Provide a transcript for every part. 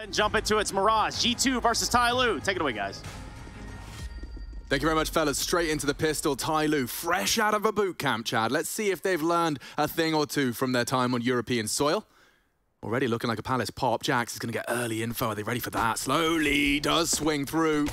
And jump into it. It's Mirage, G2 versus TYLOO. Take it away, guys. Thank you very much, fellas. Straight into the pistol. TYLOO, fresh out of a boot camp, Chad. Let's see if they've learned a thing or two from their time on European soil. Already looking like a Palace pop. JACKZ is going to get early info. Are they ready for that? Slowly does swing through.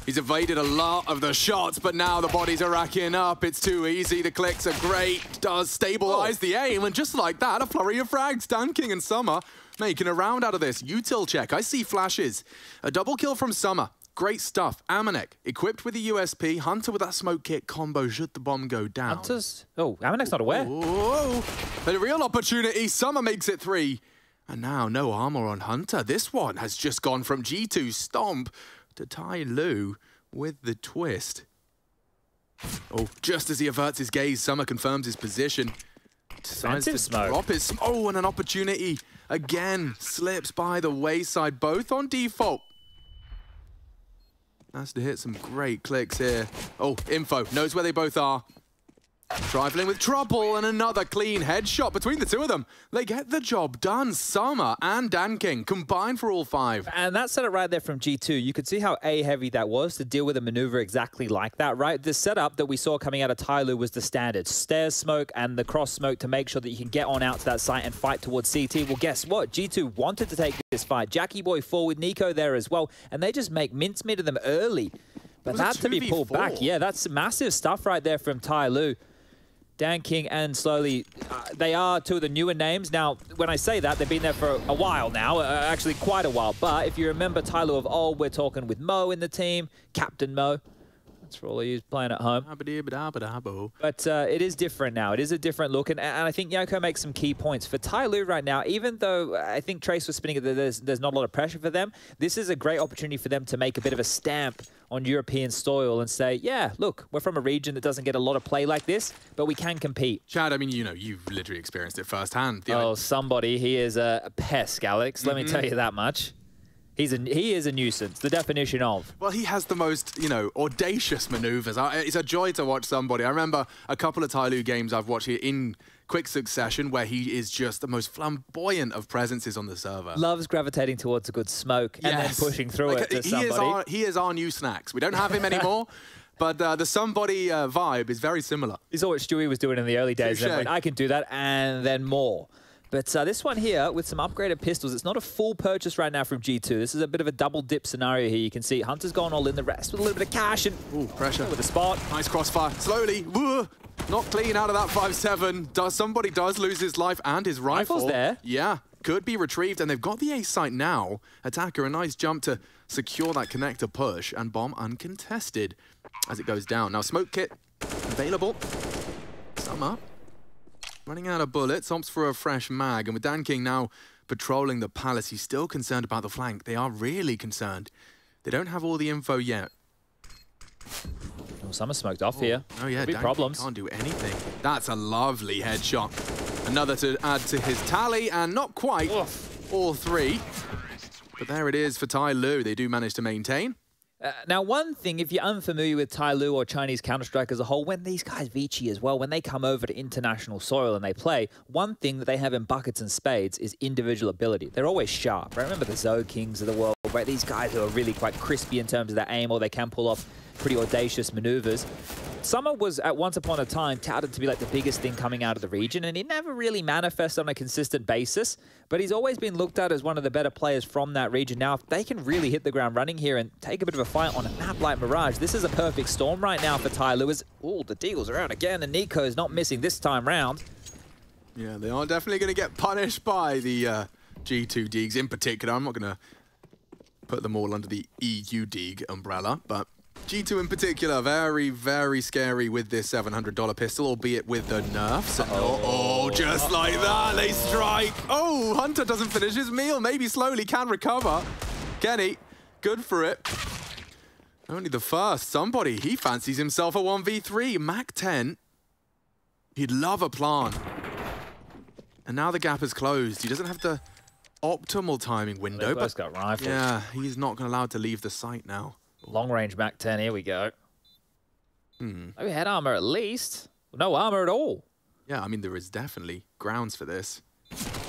He's evaded a lot of the shots, but now the bodies are racking up. It's too easy. The clicks are great. Does stabilize the aim. And just like that, a flurry of frags. DanKing and Summer making a round out of this. Util check. I see flashes. A double kill from Summer. Great stuff. AmaNEk, equipped with the USP. Hunter with that smoke kit combo. Should the bomb go down? Hunter's... Oh, AmaNEk's not aware. Whoa. A real opportunity. Summer makes it 3. And now no armor on Hunter. This one has just gone from G2 stomp to TYLOO with the twist. Oh, just as he averts his gaze, Summer confirms his position. Decides to drop his... Oh, and an opportunity again slips by the wayside, both on default. Has to hit some great clicks here. Oh, info, knows where they both are. Trifling with trouble, and another clean headshot between the two of them. They get the job done. Summer and DanKing combined for all 5. And that setup right there from G2, you could see how A-heavy that was to deal with a maneuver exactly like that, right? The setup that we saw coming out of TYLOO was the standard. Stairs smoke and the cross smoke to make sure that you can get on out to that site and fight towards CT. Well, guess what? G2 wanted to take this fight. Jackie Boy 4 with NiKo there as well, and they just make mincemeat of them early. But that to be pulled back, yeah, that's massive stuff right there from TYLOO. DanKing and Slowly, they are 2 of the newer names. Now, when I say that, they've been there for a while now, actually quite a while. But if you remember TYLOO of old, we're talking with Mo in the team, Captain Mo. That's for all of you playing at home. But it is different now. It is a different look. And I think NiKo makes some key points. For TYLOO right now, even though I think Trace was spinning it, there's not a lot of pressure for them, this is a great opportunity for them to make a bit of a stamp on European soil and say, yeah, look, we're from a region that doesn't get a lot of play like this, but we can compete. Chad, I mean, you know, you've literally experienced it firsthand. Oh, somebody. He is a pest, Alex. Let me tell you that much. He is a nuisance, the definition of. Well, he has the most, you know, audacious maneuvers. It's a joy to watch somebody. I remember a couple of TYLOO games I've watched here in quick succession where he is just the most flamboyant of presences on the server. Loves gravitating towards a good smoke and then pushing through it to somebody. He is our new Snacks. We don't have him anymore, but the somebody vibe is very similar. You saw what Stewie was doing in the early days. And I can do that and then more. But this one here, with some upgraded pistols, it's not a full purchase right now from G2. This is a bit of a double dip scenario here. You can see Hunter's gone all in, the rest with a little bit of cash and pressure with a spot. Nice crossfire. Slowly, not clean out of that 5-7. Somebody does lose his life and his rifle. Rifle's there. Yeah, could be retrieved, and they've got the A site now. Attacker, a nice jump to secure that connector push, and bomb uncontested as it goes down. Now, smoke kit available. Summer running out of bullets, opts for a fresh mag, and with DanKing now patrolling the Palace, he's still concerned about the flank. They are really concerned. They don't have all the info yet. Well, Summer smoked off here. Oh yeah, be problems. Can't do anything. That's a lovely headshot. Another to add to his tally, and not quite all 3. But there it is for TYLOO. They do manage to maintain. Now, one thing, if you're unfamiliar with TYLOO or Chinese Counter-Strike as a whole, when these guys, Vici as well, when they come over to international soil and they play, one thing that they have in buckets and spades is individual ability. They're always sharp, right? Remember the Zo Kings of the world, right? These guys who are really quite crispy in terms of their aim, or they can pull off pretty audacious maneuvers. Summer was, at once upon a time, touted to be like the biggest thing coming out of the region, and he never really manifested on a consistent basis, but he's always been looked at as one of the better players from that region. Now, if they can really hit the ground running here and take a bit of a fight on a map like Mirage, this is a perfect storm right now for TYLOO. Oh, the Deagles are out again, and NiKo is not missing this time round. Yeah, they are definitely going to get punished by the G2 Deags in particular. I'm not going to put them all under the EU Deag umbrella, but G2 in particular, very, very scary with this $700 pistol, albeit with the nerfs. Oh, just like that, they strike. Oh, Hunter doesn't finish his meal. Maybe Slowly can recover. Kenny, good for it. Only the first. Somebody, he fancies himself a 1v3. Mac 10. He'd love a plant. And now the gap is closed. He doesn't have the optimal timing window. They both got rifles. Yeah, he's not allowed to leave the site now. Long-range Mac 10, here we go. Maybe head armor at least. No armor at all. Yeah, I mean, there is definitely grounds for this.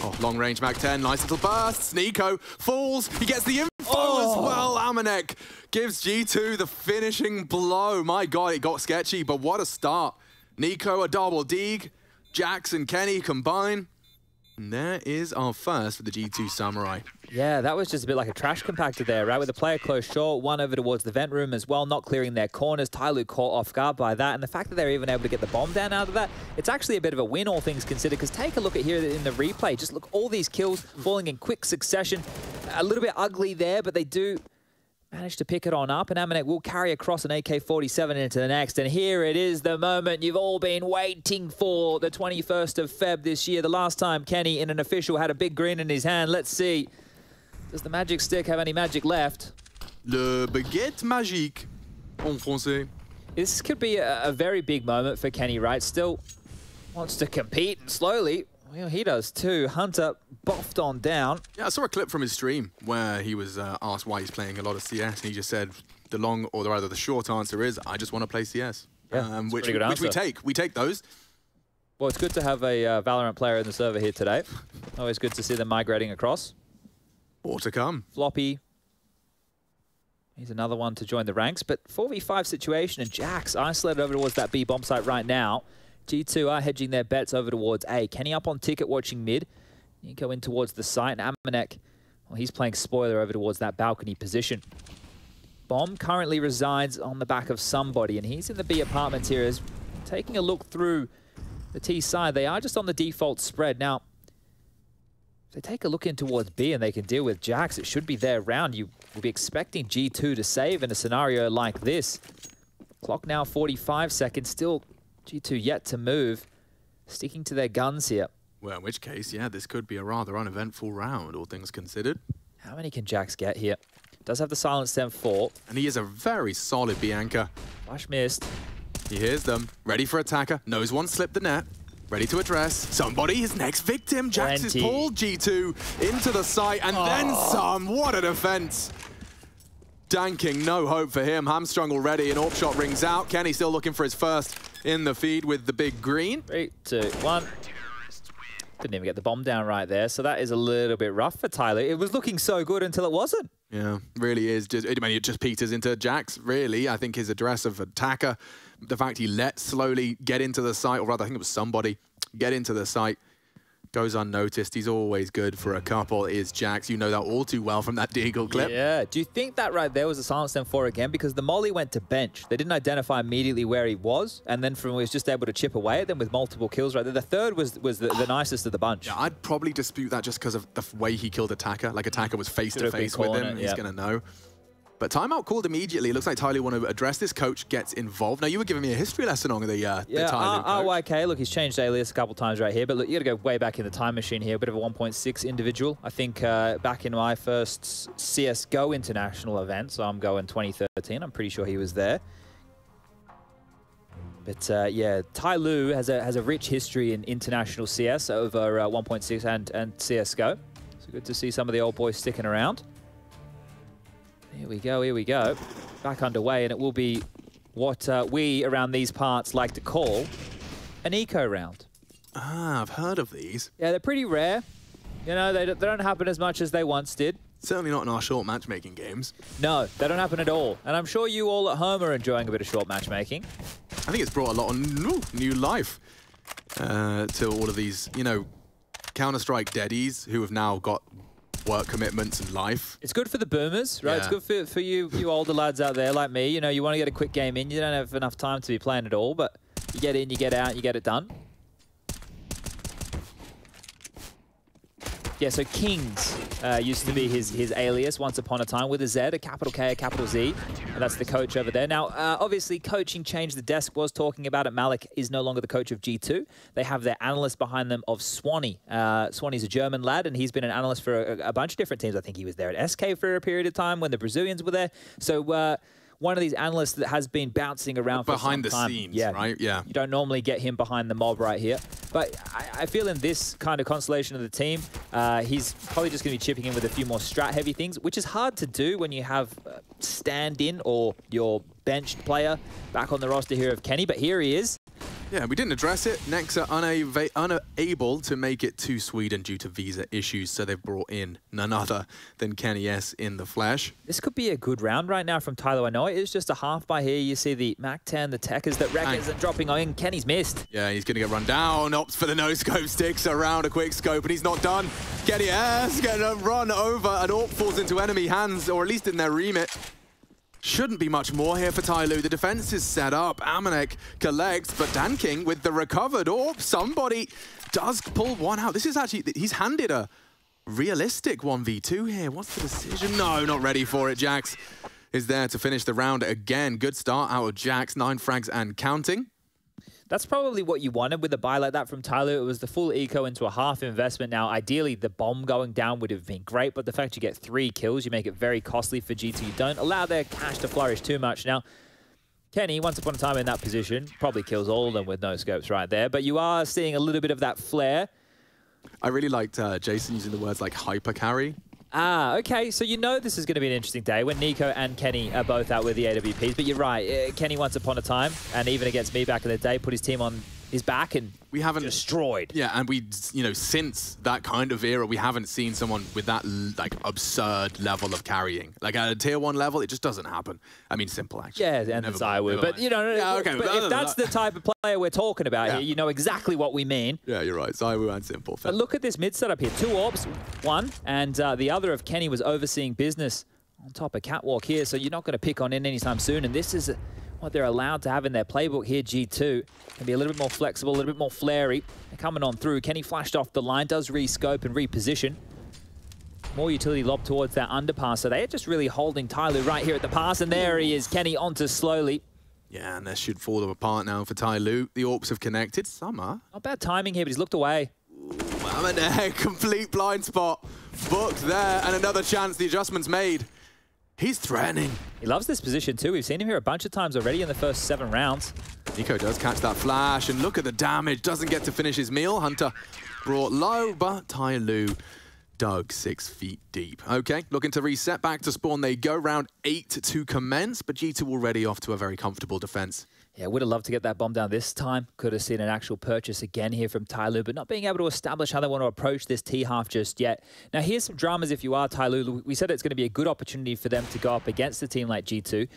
Oh, long range Mag 10, nice little bursts. NiKo falls, he gets the info as well. AmaNEk gives G2 the finishing blow. My God, it got sketchy, but what a start. NiKo a double dig, JACKZ and Kenny combine. And there is our first for the G2 Samurai. Yeah, that was just a bit like a trash compactor there, right? With the player close short, one over towards the vent room as well, not clearing their corners. TYLOO caught off guard by that. And the fact that they're even able to get the bomb down out of that, it's actually a bit of a win, all things considered, because take a look at here in the replay. Just look, all these kills falling in quick succession. A little bit ugly there, but they do manage to pick it on up, and AmaNEk will carry across an AK-47 into the next. And here it is, the moment you've all been waiting for, the 21st of Feb this year. The last time Kenny in an official had a big grin in his hand. Let's see. Does the magic stick have any magic left? Le baguette magique, en français. This could be a very big moment for Kenny, right? Still wants to compete, and slowly, well, he does too. Hunter boffed on down. Yeah, I saw a clip from his stream where he was asked why he's playing a lot of CS, and he just said the long, or rather the short answer is, I just want to play CS. Yeah, which we take. We take those. Well, it's good to have a Valorant player in the server here today. Always good to see them migrating across. More to come. Floppy. He's another one to join the ranks, but 4v5 situation, and JACKZ isolated over towards that B bomb site right now. G2 are hedging their bets over towards A. Kenny up on ticket watching mid. NiKo in towards the site, and AmaNEk, well, he's playing spoiler over towards that balcony position. Bomb currently resides on the back of somebody, and he's in the B apartments here. Is taking a look through the T side. They are just on the default spread. Now, if they take a look in towards B and they can deal with JACKZ, it should be their round. You will be expecting G2 to save in a scenario like this. Clock now 45 seconds, still G2 yet to move, sticking to their guns here. Well, in which case, yeah, this could be a rather uneventful round, all things considered. How many can JACKZ get here? Does have the silence 10-4. And he is a very solid B-anchor. Flash missed. He hears them, ready for attacker, knows one slipped the net, ready to address. Somebody, his next victim. JACKZ is pulled G2 into the site, and then some. What a defense. Danking, no hope for him. Hamstrung already, an AWP shot rings out. Kenny still looking for his first in the feed with the big green. 3, 2, 1. Didn't even get the bomb down right there, so that is a little bit rough for TYLOO. It was looking so good until it wasn't. Yeah, really is. I mean, it just peters into JACKZ, really. I think his address of attacker, the fact he let slowly get into the site, or rather, I think it was somebody, get into the site, goes unnoticed. He's always good for a couple, is JACKZ. You know that all too well from that Deagle clip. Yeah. Do you think that right there was a silence 10-4 again? Because the molly went to bench. They didn't identify immediately where he was, and then from was just able to chip away at them with multiple kills right there. The third was the nicest of the bunch. Yeah, I'd probably dispute that just because of the way he killed attacker. Like attacker was face-to-face with him. He's going to know. But timeout called immediately. It looks like TYLOO want to address this. Coach gets involved. Now, you were giving me a history lesson on the TYLOO coach. RYK, look, he's changed alias a couple times right here. But look, you got to go way back in the time machine here. A bit of a 1.6 individual. I think back in my first CSGO international event, so I'm going 2013. I'm pretty sure he was there. But yeah, TYLOO has a rich history in international CS over 1.6 and CSGO. So good to see some of the old boys sticking around. Here we go, here we go. Back underway, and it will be what we around these parts like to call an eco round. Ah, I've heard of these. Yeah, they're pretty rare. You know, they don't happen as much as they once did. Certainly not in our short matchmaking games. No, they don't happen at all. And I'm sure you all at home are enjoying a bit of short matchmaking. I think it's brought a lot of new life to all of these, you know, Counter-Strike deadies who have now got work commitments and life. It's good for the boomers, right? Yeah. It's good for you older lads out there like me. You know, you want to get a quick game in. You don't have enough time to be playing at all, but you get in, you get out, you get it done. Yeah, so Kings used to be his alias once upon a time with a Z, a capital K, a capital Z. And that's the coach over there. Now, obviously, coaching changed. The desk was talking about it. Malik is no longer the coach of G2. They have their analyst behind them of Swanee. Swanee's a German lad, and he's been an analyst for a bunch of different teams. I think he was there at SK for a period of time when the Brazilians were there. So one of these analysts that has been bouncing around for some time. Behind the scenes, right? Yeah. You don't normally get him behind the mob right here. But I feel in this kind of constellation of the team, he's probably just going to be chipping in with a few more strat-heavy things, which is hard to do when you have stand-in or your benched player back on the roster here of Kenny. But here he is. Yeah, we didn't address it. Nexa unable to make it to Sweden due to visa issues, so they've brought in none other than Kenny S in the flesh. This could be a good round right now from TYLOO. I know it is just a half by here. You see the MAC-10, the Techers, the Wreckers are dropping in. Kenny's missed. Yeah, he's going to get run down. Opts for the no-scope, sticks around a quick scope, and he's not done. Kenny S getting run over, and AWP falls into enemy hands, or at least in their remit. Shouldn't be much more here for TYLOO. The defense is set up. AmaNEk collects, but DanKing with the recovered AWP. Somebody does pull one out. This is actually, he's handed a realistic 1v2 here. What's the decision? No, not ready for it. JACKZ is there to finish the round again. Good start out of JACKZ, 9 frags and counting. That's probably what you wanted with a buy like that from TYLOO. It was the full eco into a half investment. Now, ideally, the bomb going down would have been great, but the fact you get 3 kills, you make it very costly for G2. You don't allow their cash to flourish too much. Now, Kenny, once upon a time in that position, probably kills all of them with no scopes right there, but you are seeing a little bit of that flare. I really liked Jason using the words like hyper carry. Ah, okay. So you know this is going to be an interesting day when NiKo and Kenny are both out with the AWPs. But you're right. Kenny once upon a time, and even against me back in the day, put his team on his back and we haven't destroyed. Yeah, and we, you know, since that kind of era, we haven't seen someone with that like absurd level of carrying. Like at a tier 1 level, it just doesn't happen. I mean, simple actually. Yeah, and it's IEM. But you know, yeah, okay, but if that's the type of player we're talking about here, you know exactly what we mean. Yeah, you're right. It's IEM and simple. But look at this mid setup here. 2 AWPs, one, and the other of Kenny was overseeing business on top of Catwalk here. So you're not going to pick on in anytime soon. And this is what they're allowed to have in their playbook here. G2 can be a little bit more flexible, a little bit more flary. They're coming on through. Kenny flashed off the line, does re-scope and reposition. More utility lob towards that underpass. So they're just really holding TYLOO right here at the pass. And there he is, Kenny onto slowly. Yeah, and this should fall apart now for TYLOO. The AWPs have connected. Summer. Not bad timing here, but he's looked away. AmaNEk, complete blind spot. Booked there, and another chance. The adjustment's made. He's threatening. He loves this position too. We've seen him here a bunch of times already in the first 7 rounds. NiKo does catch that flash, and look at the damage. Doesn't get to finish his meal. Hunter brought low, but TYLOO dug 6 feet deep. Okay, looking to reset. Back to spawn they go. Round 8 to commence, but G2 already off to a very comfortable defense. Yeah, would have loved to get that bomb down this time. Could have seen an actual purchase again here from TYLOO, but not being able to establish how they want to approach this T-half just yet. Now, here's some dramas if you are TYLOO. We said it's going to be a good opportunity for them to go up against a team like G2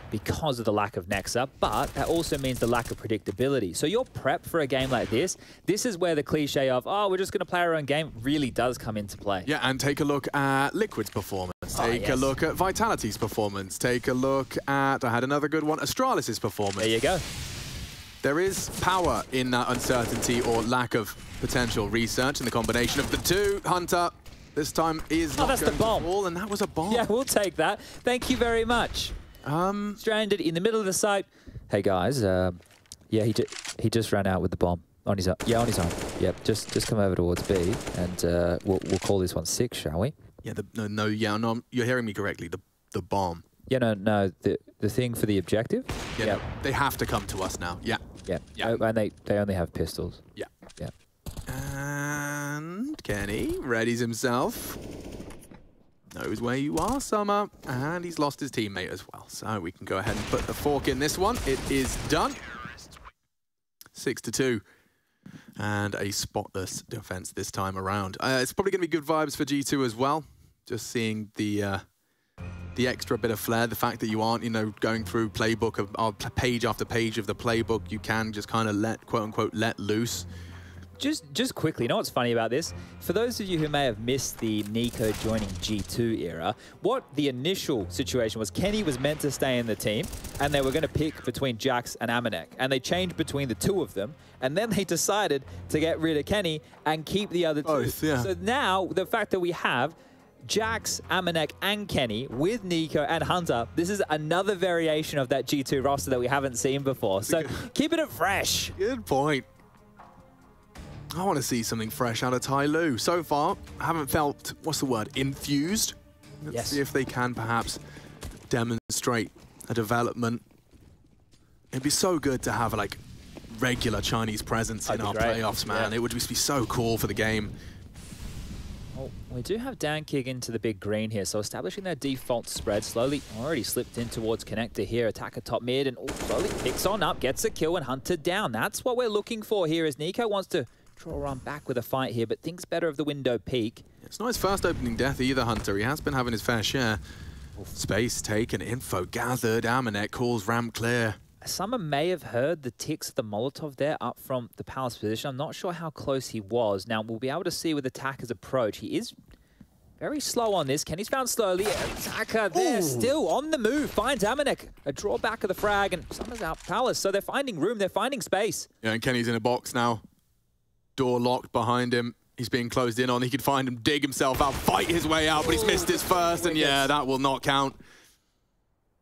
because of the lack of Nexa, but that also means the lack of predictability. So your prep for a game like this is where the cliche of, oh, we're just going to play our own game really does come into play. Yeah, and take a look at Liquid's performance. Take a look at Vitality's performance. Take a look at, I had another good one, Astralis's performance. There you go. There is power in that uncertainty or lack of potential research, and the combination of the two. Hunter, this time, is not that's going the bomb. to fall, and that was a bomb. Yeah, we'll take that. Thank you very much. Stranded in the middle of the site. Hey guys, yeah, he just ran out with the bomb on his own. Yeah, on his own. Yep, just come over towards B, and we'll call this one 6, shall we? Yeah, no, you're hearing me correctly. The bomb. Yeah, no, the thing for the objective. Yeah, no, they have to come to us now. Yeah. Yeah. And they only have pistols. Yeah. Yeah. And Kenny readies himself. Knows where you are, Summer, and he's lost his teammate as well. So we can go ahead and put the fork in this one. It is done. 6-2. And a spotless defense this time around. It's probably going to be good vibes for G2 as well. Just seeing the extra bit of flair, the fact that you aren't, you know, going through playbook of page after page of the playbook. You can just kind of let, quote unquote, let loose. Just quickly, you know what's funny about this? For those of you who may have missed the NiKo joining G2 era, what the initial situation was, Kenny was meant to stay in the team, and they were going to pick between JACKZ and AmaNEk, and they changed between the two of them, and then they decided to get rid of Kenny and keep the other two. Both, yeah. So now, the fact that we have JACKZ, AmaNEk, and Kenny with NiKo and Hunter, this is another variation of that G2 roster that we haven't seen before. So keeping it fresh. Good point. I want to see something fresh out of TYLOO. So far, I haven't felt, what's the word, infused. Let's see if they can perhaps demonstrate a development. It'd be so good to have like regular Chinese presence in our playoffs, man. Yeah. It would just be so cool for the game. Oh, We do have DanKing into the big green here, so establishing their default spread. Slowly, already slipped in towards connector here. Attacker top mid, and slowly picks on up, gets a kill, and Hunter down. That's what we're looking for here, as NiKo wants to draw a run back with a fight here, but thinks better of the window peak. It's not his first opening death either, Hunter. He has been having his fair share. Space taken, info gathered. AmaNEk calls ramp clear. Summer may have heard the ticks of the Molotov there up from the Palace position. I'm not sure how close he was. Now, we'll be able to see with Attacker's approach. He is very slow on this. Kenny's found slowly. Attacker there, still on the move. Finds AmaNEk. A drawback of the frag, and Summer's out Palace. So they're finding room. They're finding space. Yeah, and Kenny's in a box now. Door locked behind him. He's being closed in on. He could find him, dig himself out, fight his way out, but he's missed his first, and yeah, that will not count.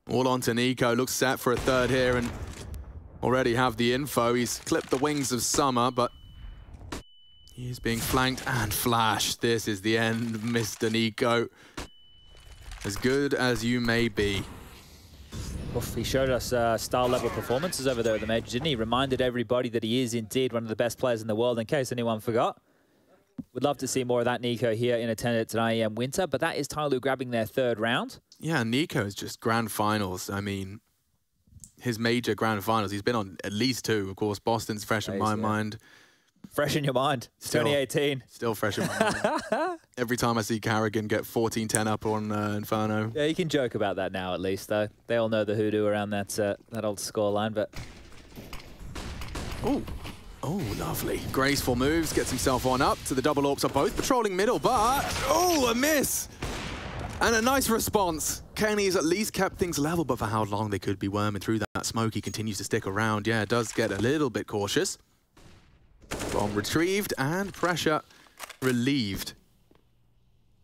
All on to NiKo. Looks set for a third here, and already have the info. He's clipped the wings of Summer, but he's being flanked and flashed. This is the end, Mr. NiKo. As good as you may be. Oof, he showed us star-level performances over there at the Major, didn't he? Reminded everybody that he is indeed one of the best players in the world, in case anyone forgot. Would love to see more of that NiKo here in attendance at IEM Winter, but that is TYLOO grabbing their third round. Yeah, NiKo is just grand finals. I mean, his major grand finals, he's been on at least two. Of course, Boston's fresh in my mind. Fresh in your mind. Still, 2018. Still fresh in my mind. Every time I see Carrigan get 14-10 up on Inferno. Yeah, you can joke about that now at least, though. They all know the hoodoo around that old scoreline, but... Oh, lovely. Graceful moves, gets himself on up to the double AWPs are both patrolling middle, but... Oh, a miss! And a nice response. Kenny's at least kept things level, but for how long they could be worming through that smoke, he continues to stick around. Yeah, does get a little bit cautious. Bomb retrieved and pressure relieved.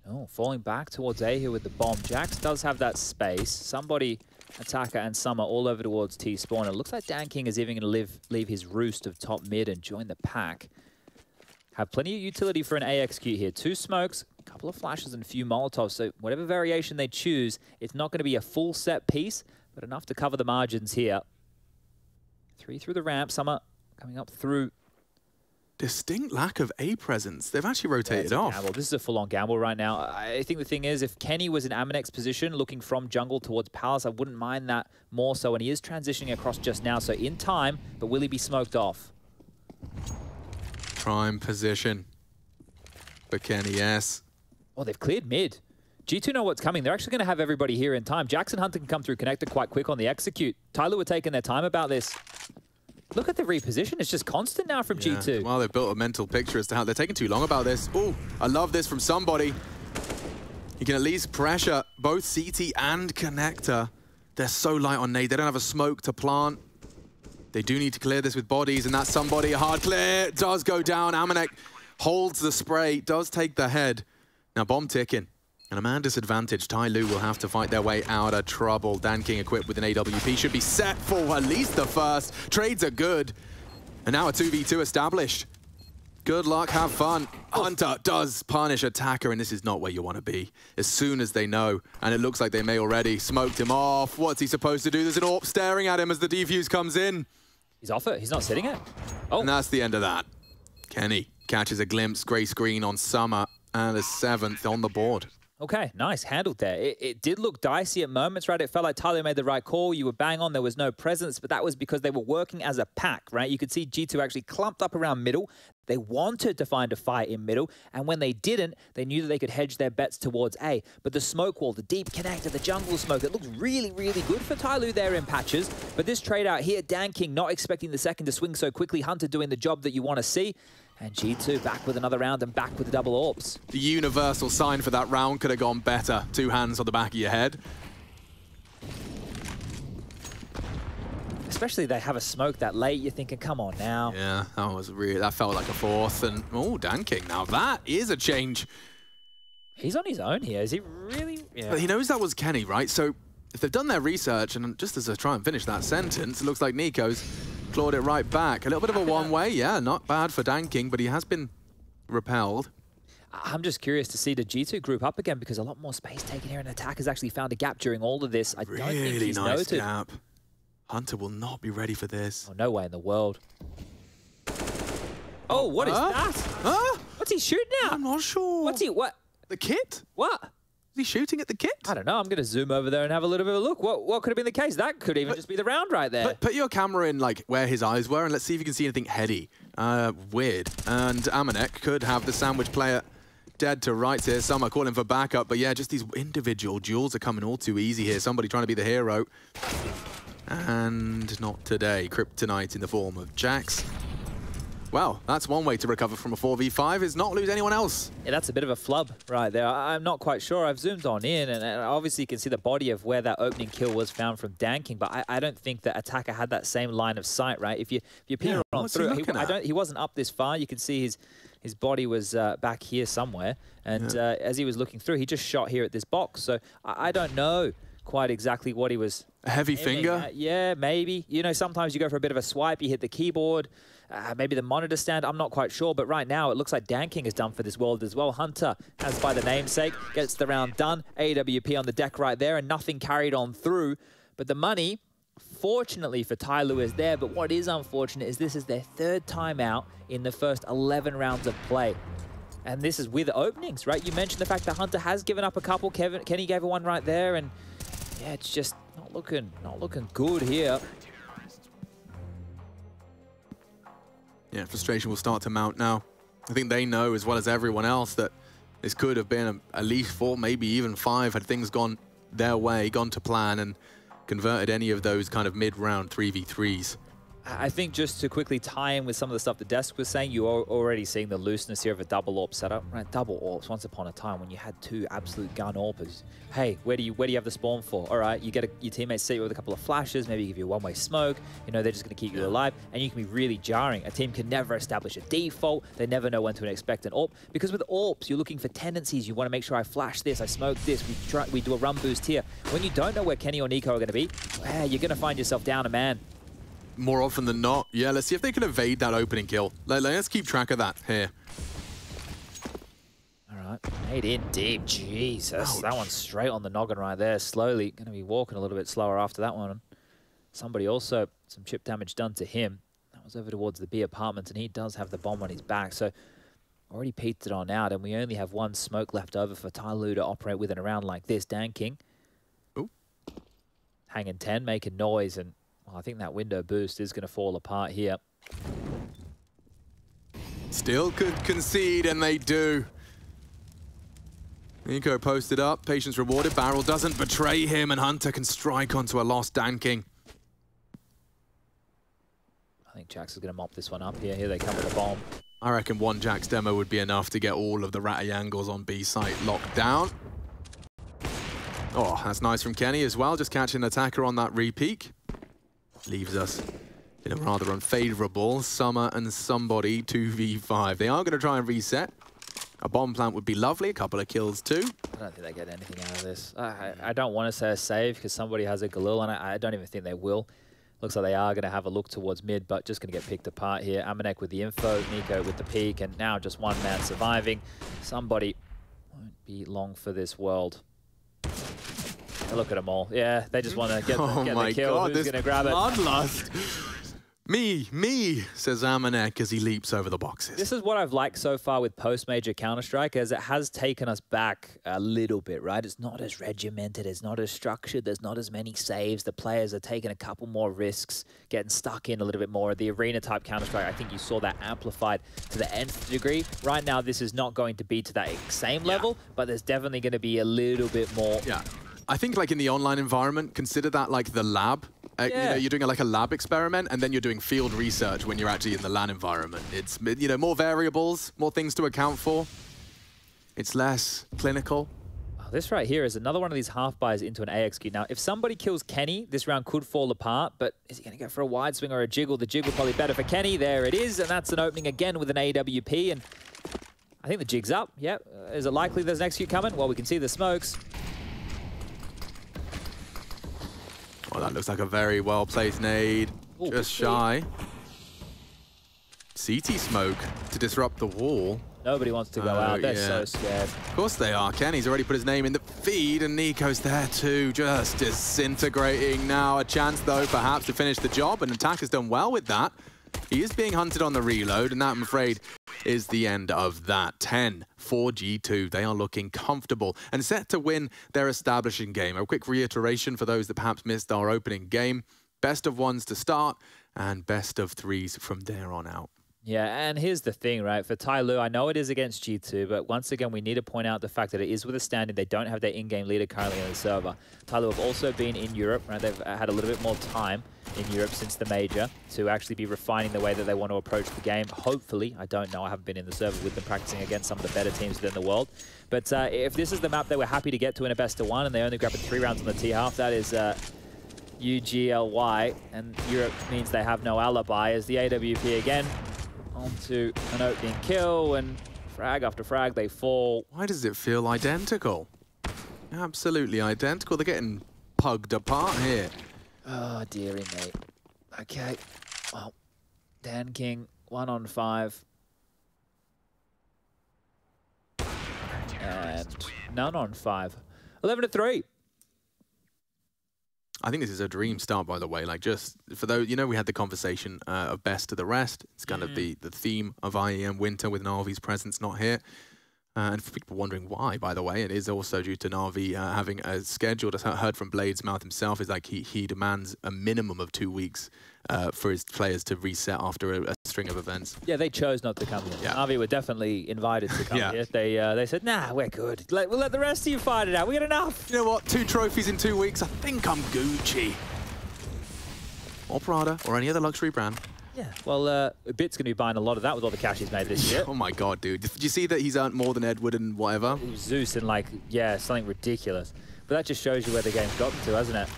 Oh, falling back towards A here with the bomb. JACKZ does have that space. Somebody, Attacker and Summer, all over towards T-spawn. It looks like DanKing is even going to leave his roost of top mid and join the pack. Have plenty of utility for an A execute here. 2 smokes, a couple of flashes, and a few Molotovs. So whatever variation they choose, it's not going to be a full set piece, but enough to cover the margins here. 3 through the ramp. Summer coming up through. Distinct lack of A presence. They've actually rotated off. Gamble. This is a full-on gamble right now. I think the thing is, if Kenny was in AmaNEk's position, looking from jungle towards Palace, I wouldn't mind that more so. And he is transitioning across just now, so in time, but will he be smoked off? Prime position for Kenny, yes. Oh, they've cleared mid. G2 know what's coming. They're actually going to have everybody here in time. JACKZ and Hunter can come through connector quite quick on the execute. TYLOO were taking their time about this. Look at the reposition. It's just constant now from G2. Well, they've built a mental picture as to how they're taking too long about this. Oh, I love this from somebody. You can at least pressure both CT and connector. They're so light on nade. They don't have a smoke to plant. They do need to clear this with bodies, and that's somebody. A hard clear does go down. AmaNEk holds the spray, does take the head. Now bomb ticking. And a man disadvantage. TYLOO will have to fight their way out of trouble. DanKing equipped with an AWP should be set for at least the first. Trades are good. And now a 2v2 established. Good luck, have fun. Hunter does punish Attacker, and this is not where you want to be. As soon as they know, and it looks like they may already, smoked him off. What's he supposed to do? There's an AWP staring at him as the defuse comes in. He's off it. He's not sitting it. Oh. And that's the end of that. Kenny catches a glimpse, gray screen on Summer, and a 7th on the board. Okay, nice. Handled there. It did look dicey at moments, right? It felt like TYLOO made the right call. You were bang on. There was no presence, but that was because they were working as a pack, right? You could see G2 actually clumped up around middle. They wanted to find a fight in middle, and when they didn't, they knew that they could hedge their bets towards A. But the smoke wall, the deep connector, the jungle smoke, it looked really, really good for TYLOO there in patches. But this trade out here, DanKing not expecting the second to swing so quickly. Hunter doing the job that you want to see. And G2 back with another round and back with the double AWPs. The universal sign for that round could have gone better. 2 hands on the back of your head. Especially they have a smoke that late, you're thinking, come on now. Yeah, that felt like a 4th. And oh, DanKing, now that is a change. He's on his own here. Is he really? Yeah. But he knows that was Kenny, right? So if they've done their research, and just as I try and finish that sentence, it looks like NiKo's clawed it right back. A little bit of a one-way, yeah, not bad for DanKing, but he has been repelled. I'm just curious to see the G2 group up again, because a lot more space taken here, and Attack has actually found a gap during all of this. I don't think he's nice noted. Gap. Hunter will not be ready for this. Oh, no way in the world. Oh, what is that? Huh? What's he shooting at? I'm not sure. What's he, what? The kit? What? Is he shooting at the kit? I don't know. I'm going to zoom over there and have a little bit of a look. What could have been the case? That could even just be the round right there. Put your camera in like where his eyes were and let's see if you can see anything heady. Weird. And AmaNEk could have the sandwich player dead to rights here. Some are calling for backup, but yeah, just these individual duels are coming all too easy here. Somebody trying to be the hero. And not today. Kryptonite in the form of JACKZ. Well, that's one way to recover from a 4v5, is not lose anyone else. Yeah, that's a bit of a flub right there. I'm not quite sure. I've zoomed on in, and obviously you can see the body of where that opening kill was found from Danking, but I don't think that Attacker had that same line of sight, right? If you peer on through, he wasn't up this far. You can see his body was back here somewhere, and as he was looking through, he just shot here at this box. So I don't know quite exactly what he was. A heavy finger? Yeah, maybe. You know, sometimes you go for a bit of a swipe, you hit the keyboard, maybe the monitor stand, I'm not quite sure. But right now, it looks like Danking is done for this world as well. Hunter, as by the namesake, gets the round done. AWP on the deck right there, and nothing carried on through. But the money, fortunately for TYLOO, is there. But what is unfortunate is this is their third time out in the first 11 rounds of play. And this is with openings, right? You mentioned the fact that Hunter has given up a couple. Kenny gave her one right there, and yeah, it's just not looking good here. Yeah, frustration will start to mount now. I think they know as well as everyone else that this could have been at least 4, maybe even 5 had things gone their way, gone to plan, and converted any of those kind of mid-round 3v3s. I think just to quickly tie in with some of the stuff the desk was saying, you are already seeing the looseness here of a double AWP setup. Right, double AWPs, once upon a time when you had 2 absolute gun AWPers. Hey, where do you have the spawn for? All right, you get your teammates set you with a couple of flashes, maybe give you a one-way smoke. You know, they're just going to keep you alive, and you can be really jarring. A team can never establish a default. They never know when to expect an AWP. Because with AWPs, you're looking for tendencies. You want to make sure I flash this, I smoke this, we do a run boost here. When you don't know where Kenny or NiKo are going to be, you're going to find yourself down a man. More often than not. Yeah, let's see if they can evade that opening kill. Let's keep track of that here. All right, made in deep. Jesus, that one's straight on the noggin right there. Slowly, going to be walking a little bit slower after that one. Somebody also, some chip damage done to him. That was over towards the B apartment, and he does have the bomb on his back. So already peeked it on out, and we only have one smoke left over for TYLOO to operate with in a round like this. Danking. Ooh. Hanging 10, making noise, and well, I think that window boost is going to fall apart here. Still could concede, and they do. NiKo posted up, patience rewarded. Barrel doesn't betray him, and Hunter can strike onto a lost Danking. I think JACKZ is going to mop this one up here. Here they come with a bomb. I reckon one JACKZ demo would be enough to get all of the ratty angles on B site locked down. Oh, that's nice from Kenny as well, just catching an attacker on that re-peek. Leaves us in a rather unfavorable Summer and somebody 2v5. They are going to try and reset. A bomb plant would be lovely, a couple of kills too. I don't think they get anything out of this. I don't want to say a save because somebody has a Galil, and I don't even think they will. Looks like they are going to have a look towards mid, but just going to get picked apart here. AmaNEk with the info, NiKo with the peek, and now just one man surviving. Somebody won't be long for this world. Look at them all. Yeah, they just want to get the kill. God, who's going to grab it? Bloodlust. Me, says AmaNEk as he leaps over the boxes. This is what I've liked so far with post-major Counter-Strike, as it has taken us back a little bit, right? It's not as regimented, it's not as structured, there's not as many saves. The players are taking a couple more risks, getting stuck in a little bit more. The arena-type Counter-Strike, I think you saw that amplified to the nth degree. Right now, this is not going to be to that same level, but there's definitely going to be a little bit more. Yeah. I think like in the online environment, consider that like the lab. You know, you're doing like a lab experiment, and then you're doing field research when you're actually in the LAN environment. It's, you know, more variables, more things to account for. It's less clinical. Oh, this right here is another one of these half buys into an AXQ. Now, if somebody kills Kenny, this round could fall apart, but is he going to go for a wide swing or a jiggle? The jiggle probably better for Kenny. There it is, and that's an opening again with an AWP, and I think the jig's up. Yep. Is it likely there's an XQ coming? Well, we can see the smokes. Oh, that looks like a very well-placed nade. Ooh, just shy. CT smoke to disrupt the wall. Nobody wants to go out. They're so scared. Of course they are. Kenny's already put his name in the feed, and NiKo's there too, just disintegrating now. A chance, though, perhaps to finish the job, and Attack has done well with that. He is being hunted on the reload, and that, I'm afraid, is the end of that. 10 for G2. They are looking comfortable and set to win their establishing game. A quick reiteration for those that perhaps missed our opening game. Best of ones to start and best of threes from there on out. Yeah, and here's the thing, right? For TYLOO, I know it is against G2, but once again, we need to point out the fact that it is with a standing. They don't have their in-game leader currently on the server. TYLOO have also been in Europe, right? They've had a little bit more time in Europe since the major to actually be refining the way that they want to approach the game. Hopefully, I don't know. I haven't been in the server with them practicing against some of the better teams within the world. But if this is the map they were happy to get to in a best of one, and they only grabbed 3 rounds on the T-half, that is UGLY, and Europe means they have no alibi as the AWP again onto an opening kill, and frag after frag, they fall. Why does it feel identical? Absolutely identical. They're getting pugged apart here. Oh, dearie mate. Okay. Well, Dan King, 1 on 5. And none on 5. 11-3. I think this is a dream start, by the way. Like, just for those, you know, we had the conversation of best to the rest. It's kind of the theme of IEM winter with Na'Vi's presence not here. And for people wondering why, by the way, it is also due to Na'Vi having a schedule. As I heard from Blade's mouth himself, is like he demands a minimum of 2 weeks for his players to reset after a string of events. Yeah, they chose not to come here. Yeah. Na'Vi were definitely invited to come here. They said, nah, we're good. We'll let the rest of you fight it out. We got enough. You know what? 2 trophies in 2 weeks. I think I'm Gucci. Or Prada, or any other luxury brand. Yeah, well, Bit's going to be buying a lot of that with all the cash he's made this year. Oh my god, dude. Did you see that he's earned more than Edward and whatever? Zeus and, like, yeah, something ridiculous. But that just shows you where the game's gotten to, hasn't it?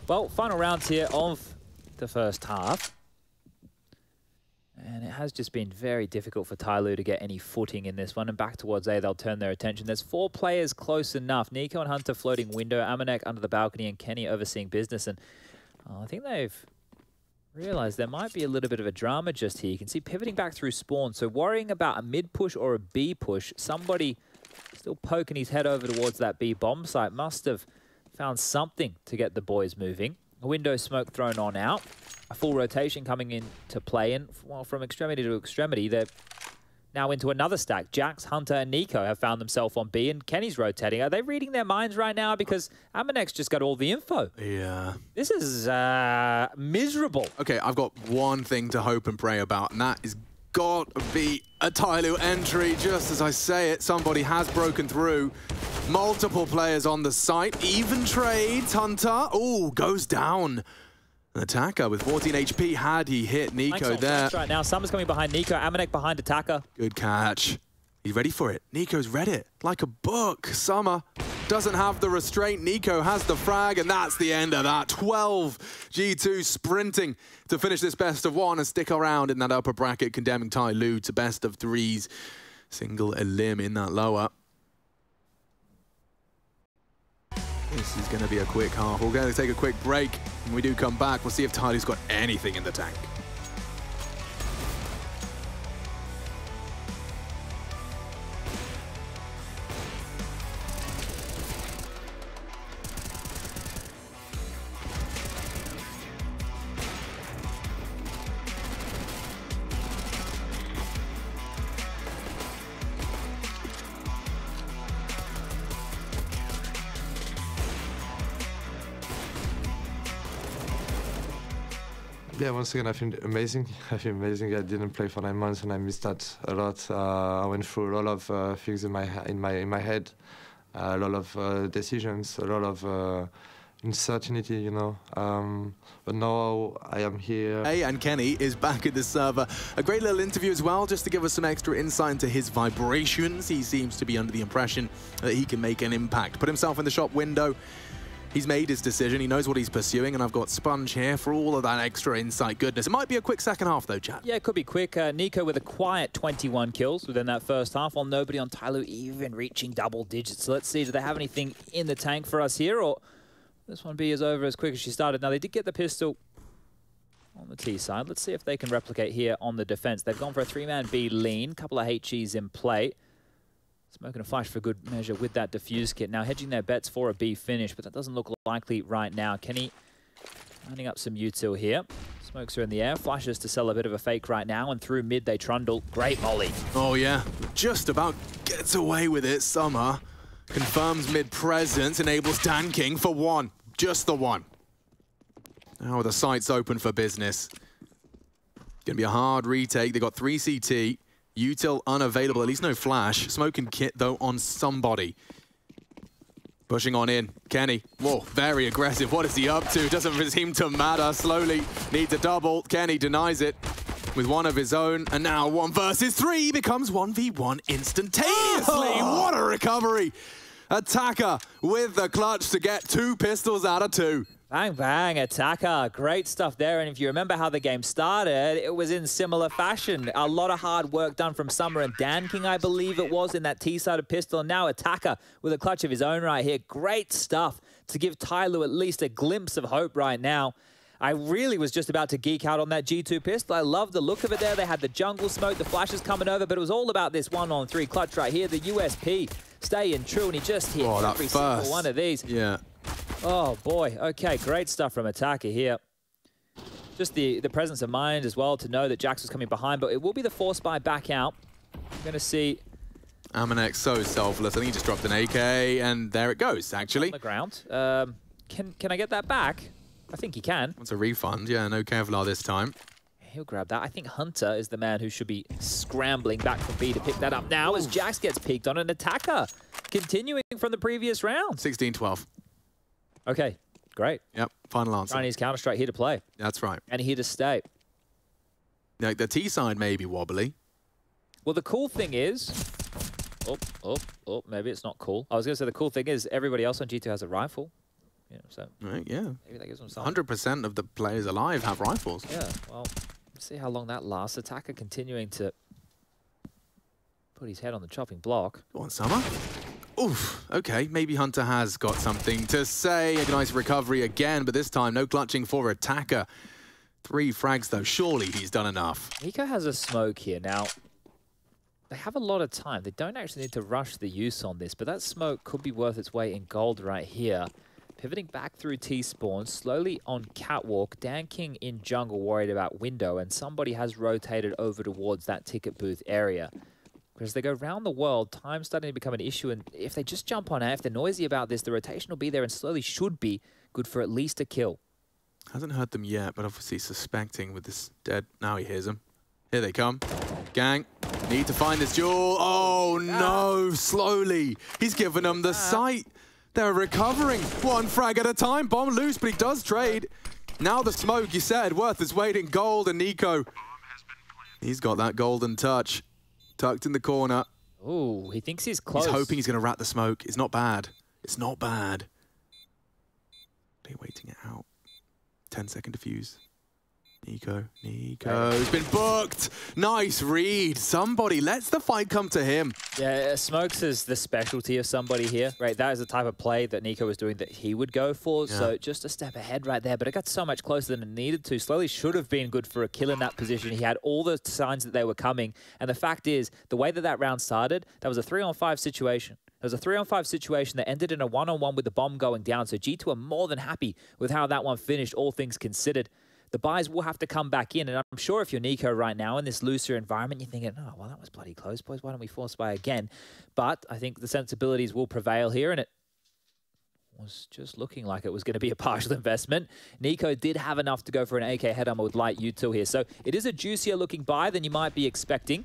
Well, final rounds here of the first half. And it has just been very difficult for TYLOO to get any footing in this one. And back towards A, they'll turn their attention. There's 4 players close enough. NiKo and Hunter floating window, AmaNEk under the balcony, and Kenny overseeing business. And I think they've realized there might be a little bit of a drama just here. You can see pivoting back through spawn. So worrying about a mid push or a B push. Somebody still poking his head over towards that B bomb site must have found something to get the boys moving. A window smoke thrown on out. A full rotation coming into play. And well, from extremity to extremity, they're now into another stack. JACKZ, Hunter, and NiKo have found themselves on B, and Kenny's rotating. Are they reading their minds right now? Because AmaNEk's just got all the info. Yeah. This is miserable. Okay, I've got one thing to hope and pray about, and that is got to be a TYLOO entry. Just as I say it, somebody has broken through. Multiple players on the site. Even trades. Hunter, oh, goes down. An attacker with 14 HP. Had he hit NiKo there. Right now, Summer's coming behind NiKo. AmaNEk behind attacker. Good catch. He's ready for it. NiKo's read it like a book. Summer doesn't have the restraint. NiKo has the frag, and that's the end of that. 12 G2 sprinting to finish this best of 1 and stick around in that upper bracket, condemning TYLOO to best of 3s. Single elim in that lower. This is going to be a quick half. We're going to take a quick break. When we do come back, we'll see if TYLOO's got anything in the tank. Yeah, once again, I feel amazing. I feel amazing. I didn't play for 9 months, and I missed that a lot. I went through a lot of things in my head, a lot of decisions, a lot of uncertainty, you know. But now I am here. Hey, and Kenny is back at the server. A great little interview as well, just to give us some extra insight into his vibrations. He seems to be under the impression that he can make an impact. Put himself in the shop window. He's made his decision, he knows what he's pursuing, and I've got Sponge here for all of that extra insight goodness. It might be a quick second half though, chat. Yeah, it could be quick. NiKo with a quiet 21 kills within that first half, while nobody on TYLOO even reaching double digits. So let's see, do they have anything in the tank for us here, or this one B is over as quick as she started. Now, they did get the pistol on the T side. Let's see if they can replicate here on the defense. They've gone for a 3-man B lean, couple of HEs in play. Smoking a flash for good measure with that defuse kit. Now hedging their bets for a B finish, but that doesn't look likely right now. Kenny lining up some util here. Smokes are in the air. Flashes to sell a bit of a fake right now, and through mid they trundle. Great molly. Oh yeah, just about gets away with it. Summer confirms mid presence, enables Dan King for one. Just the one. Now the site's open for business. Gonna be a hard retake. They got 3 CT. Util unavailable, at least no flash. Smoke and kit though on somebody. Pushing on in. Kenny, whoa, very aggressive. What is he up to? Doesn't seem to matter. Slowly needs a double. Kenny denies it with one of his own. And now 1 versus 3 becomes 1v1 instantaneously. What a recovery. Attacker with the clutch to get 2 pistols out of 2. Bang, bang, Attacker. Great stuff there. And if you remember how the game started, it was in similar fashion. A lot of hard work done from Summer and Dan King, I believe it was, in that T-sided pistol. And now Attacker with a clutch of his own right here. Great stuff to give TYLOO at least a glimpse of hope right now. I really was just about to geek out on that G2 pistol. I love the look of it there. They had the jungle smoke, the flashes coming over, but it was all about this 1-on-3 clutch right here. The USP staying true, and he just hit every single one of these. Yeah. Oh boy, okay, great stuff from Attacker here. Just the presence of mind as well to know that JACKZ was coming behind, but it will be the force buy back out. We're going to see AmaNEk so selfless. I think he just dropped an AK, and there it goes, actually. on the ground. Can I get that back? I think he can. Wants a refund. Yeah, no Kevlar this time. He'll grab that. I think Hunter is the man who should be scrambling back from B to pick that up now as JACKZ gets peeked on an Attacker, continuing from the previous round. 16-12. Okay, great. Yep, final answer. Chinese Counter-Strike here to play. That's right. And here to stay. Like the T side may be wobbly. Well, the cool thing is... Oh, maybe it's not cool. I was going to say the cool thing is everybody else on G2 has a rifle. Yeah, so Right, yeah. maybe that gives them something. 100% of the players alive have rifles. Yeah, well, let's see how long that lasts. Attacker continuing to put his head on the chopping block. Go on, Summer. Oof, okay, maybe Hunter has got something to say. A nice recovery again, but this time no clutching for Attacker. 3 frags though, surely he's done enough. NiKo has a smoke here. Now, they have a lot of time. They don't actually need to rush the use on this, but that smoke could be worth its weight in gold right here. Pivoting back through T-spawn, slowly on catwalk, Dan King in jungle worried about window, and somebody has rotated over towards that ticket booth area. But as they go around the world, time's starting to become an issue, and if they just jump on A, if they're noisy about this, the rotation will be there and slowly should be good for at least a kill. Hasn't heard them yet, but obviously suspecting with this dead. Now he hears them. Here they come. Gang, need to find this jewel. Oh no, slowly. He's given them the sight. They're recovering. 1 frag at a time. Bomb loose, but he does trade. Now the smoke, you said, worth his weight in gold, and NiKo. He's got that golden touch. Tucked in the corner. Oh, he thinks he's close. He's hoping he's going to rat the smoke. It's not bad. It's not bad. They're waiting it out. 10-second defuse. NiKo's been booked. Nice read. Somebody lets the fight come to him. Yeah, Smokes is the specialty of somebody here, right? That is the type of play that NiKo was doing that he would go for. Yeah. So just a step ahead right there, but it got so much closer than it needed to. Slowly should have been good for a kill in that position. He had all the signs that they were coming. And the fact is, the way that round started, that was a 3-on-5 situation. There was a 3-on-5 situation that ended in a 1-on-1 with the bomb going down. So G2 are more than happy with how that one finished, all things considered. The buys will have to come back in, and I'm sure if you're NiKo right now in this looser environment, you're thinking, oh, well, that was bloody close, boys. Why don't we force buy again? But I think the sensibilities will prevail here, and it was just looking like it was going to be a partial investment. NiKo did have enough to go for an AK head armor with light util here. So it is a juicier looking buy than you might be expecting.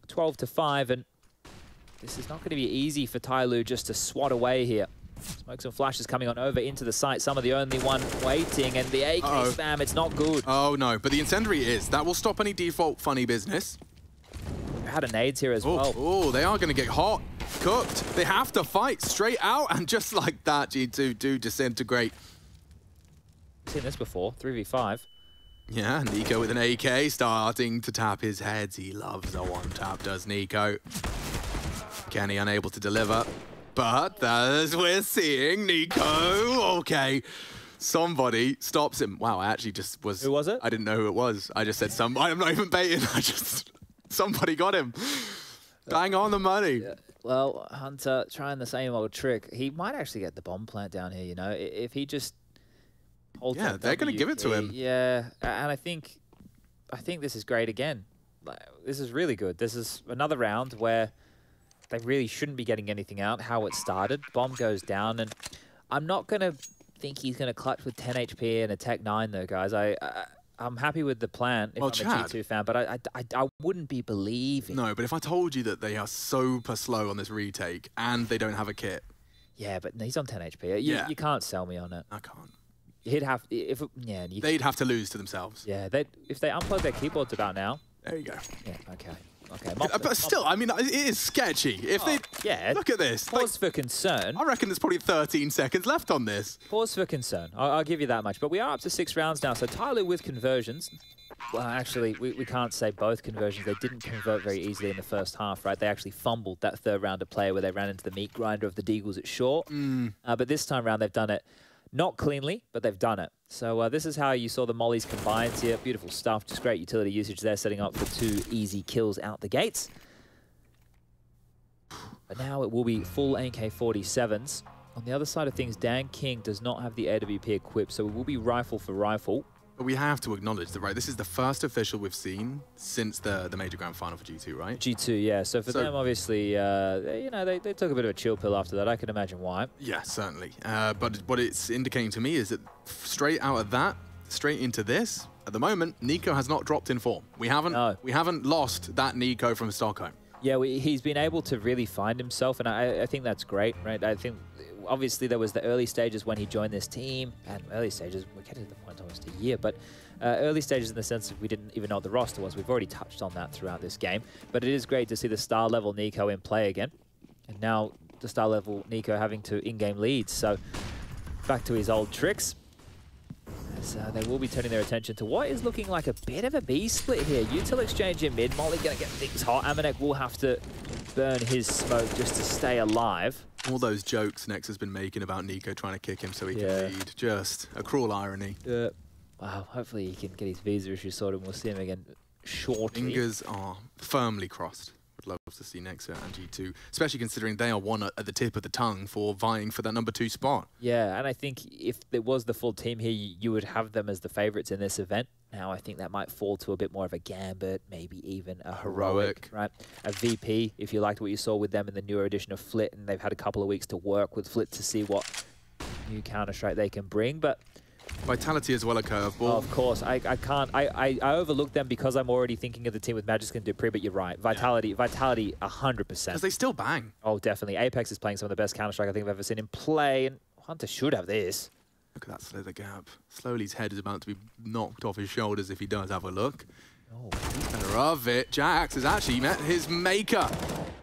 12-5, and this is not going to be easy for TYLOO just to swat away here. Smokes and flashes coming on over into the site. Some of the only one waiting, and the AK spam, it's not good. Oh no, but the incendiary is. That will stop any default funny business. We've had a nades here as well. Oh, they are going to get hot, cooked. They have to fight straight out, and just like that, G2 do disintegrate. I've seen this before, 3v5. Yeah, NiKo with an AK starting to tap his heads. He loves a one-tap, does NiKo. Kenny unable to deliver. But as we're seeing, NiKo, okay, somebody stops him. Wow, I actually just was... Who was it? I didn't know who it was. I just said somebody. I'm not even baiting. Somebody got him. Bang on the money. Yeah. Well, Hunter trying the same old trick. He might actually get the bomb plant down here, you know. If he just Hold Yeah, that they're going to give it to him. Yeah, and I think this is great again. This is really good. This is another round where they really shouldn't be getting anything out. How it started, bomb goes down, and I'm not going to think he's going to clutch with 10 HP and a Tech 9 though, guys. I'm happy with the plan if I'm a G2 fan, but I wouldn't be believing. No, but if I told you that they are super slow on this retake and they don't have a kit. Yeah, but he's on 10 HP. You can't sell me on it. I can't. He'd have they'd have to lose to themselves. Yeah, if they unplug their keyboards about now. There you go. Yeah, okay. But still, I mean, it is sketchy. If they look at this. Pause for concern. I reckon there's probably 13 seconds left on this. Pause for concern. I'll give you that much. But we are up to 6 rounds now. So TYLOO with conversions. Well, actually, we can't say both conversions. They didn't convert very easily in the first half, right? They actually fumbled that third round of play where they ran into the meat grinder of the Deagles at short. But this time around, they've done it not cleanly, but they've done it. So this is how you saw the mollies combined here. Beautiful stuff. Just great utility usage there, setting up for 2 easy kills out the gates. But now it will be full AK-47s. On the other side of things, Dan King does not have the AWP equipped, so it will be rifle for rifle. But we have to acknowledge that, right, this is the first official we've seen since the major grand final for G2, right? G2, yeah. So for them, obviously, they took a bit of a chill pill after that. I can imagine why. Yeah, certainly. But what it's indicating to me is that straight out of that, straight into this, at the moment, NiKo has not dropped in form. We haven't lost that NiKo from Stockholm. Yeah, he's been able to really find himself, and I think that's great, right? I think, obviously, there was the early stages when he joined this team, and early stages, we're getting to the point almost a year, but early stages in the sense that we didn't even know what the roster was. We've already touched on that throughout this game, but it is great to see the star-level NiKo in play again, and now the star-level NiKo having to in-game leads, so back to his old tricks. So they will be turning their attention to what is looking like a bit of a B split here. Util exchange in mid. Molly going to get things hot. AmaNEk will have to burn his smoke just to stay alive. All those jokes Nex has been making about NiKo trying to kick him so he can lead. Just a cruel irony. Wow, hopefully he can get his visa issue sorted and we'll see him again shortly. Fingers are firmly crossed. Would love to see Nex and G2, especially considering they are one at the tip of the tongue for vying for that #2 spot. Yeah, and I think if there was the full team here, you would have them as the favorites in this event. Now I think that might fall to a bit more of a Gambit, maybe even a Heroic, right? A VP, if you liked what you saw with them in the newer edition of Flit, and they've had a couple of weeks to work with Flit to see what new Counter-Strike they can bring, but Vitality as well, a curveball. Of course, I can't. I overlook them because I'm already thinking of the team with Magisk and Dupree, but you're right. Vitality, 100%. Because they still bang. Oh, definitely. Apex is playing some of the best Counter-Strike I think I've ever seen him play, and Hunter should have this. Look at that slither gap. Slowly his head is about to be knocked off his shoulders if he does have a look. Oh. Center of it. JACKZ has actually met his maker.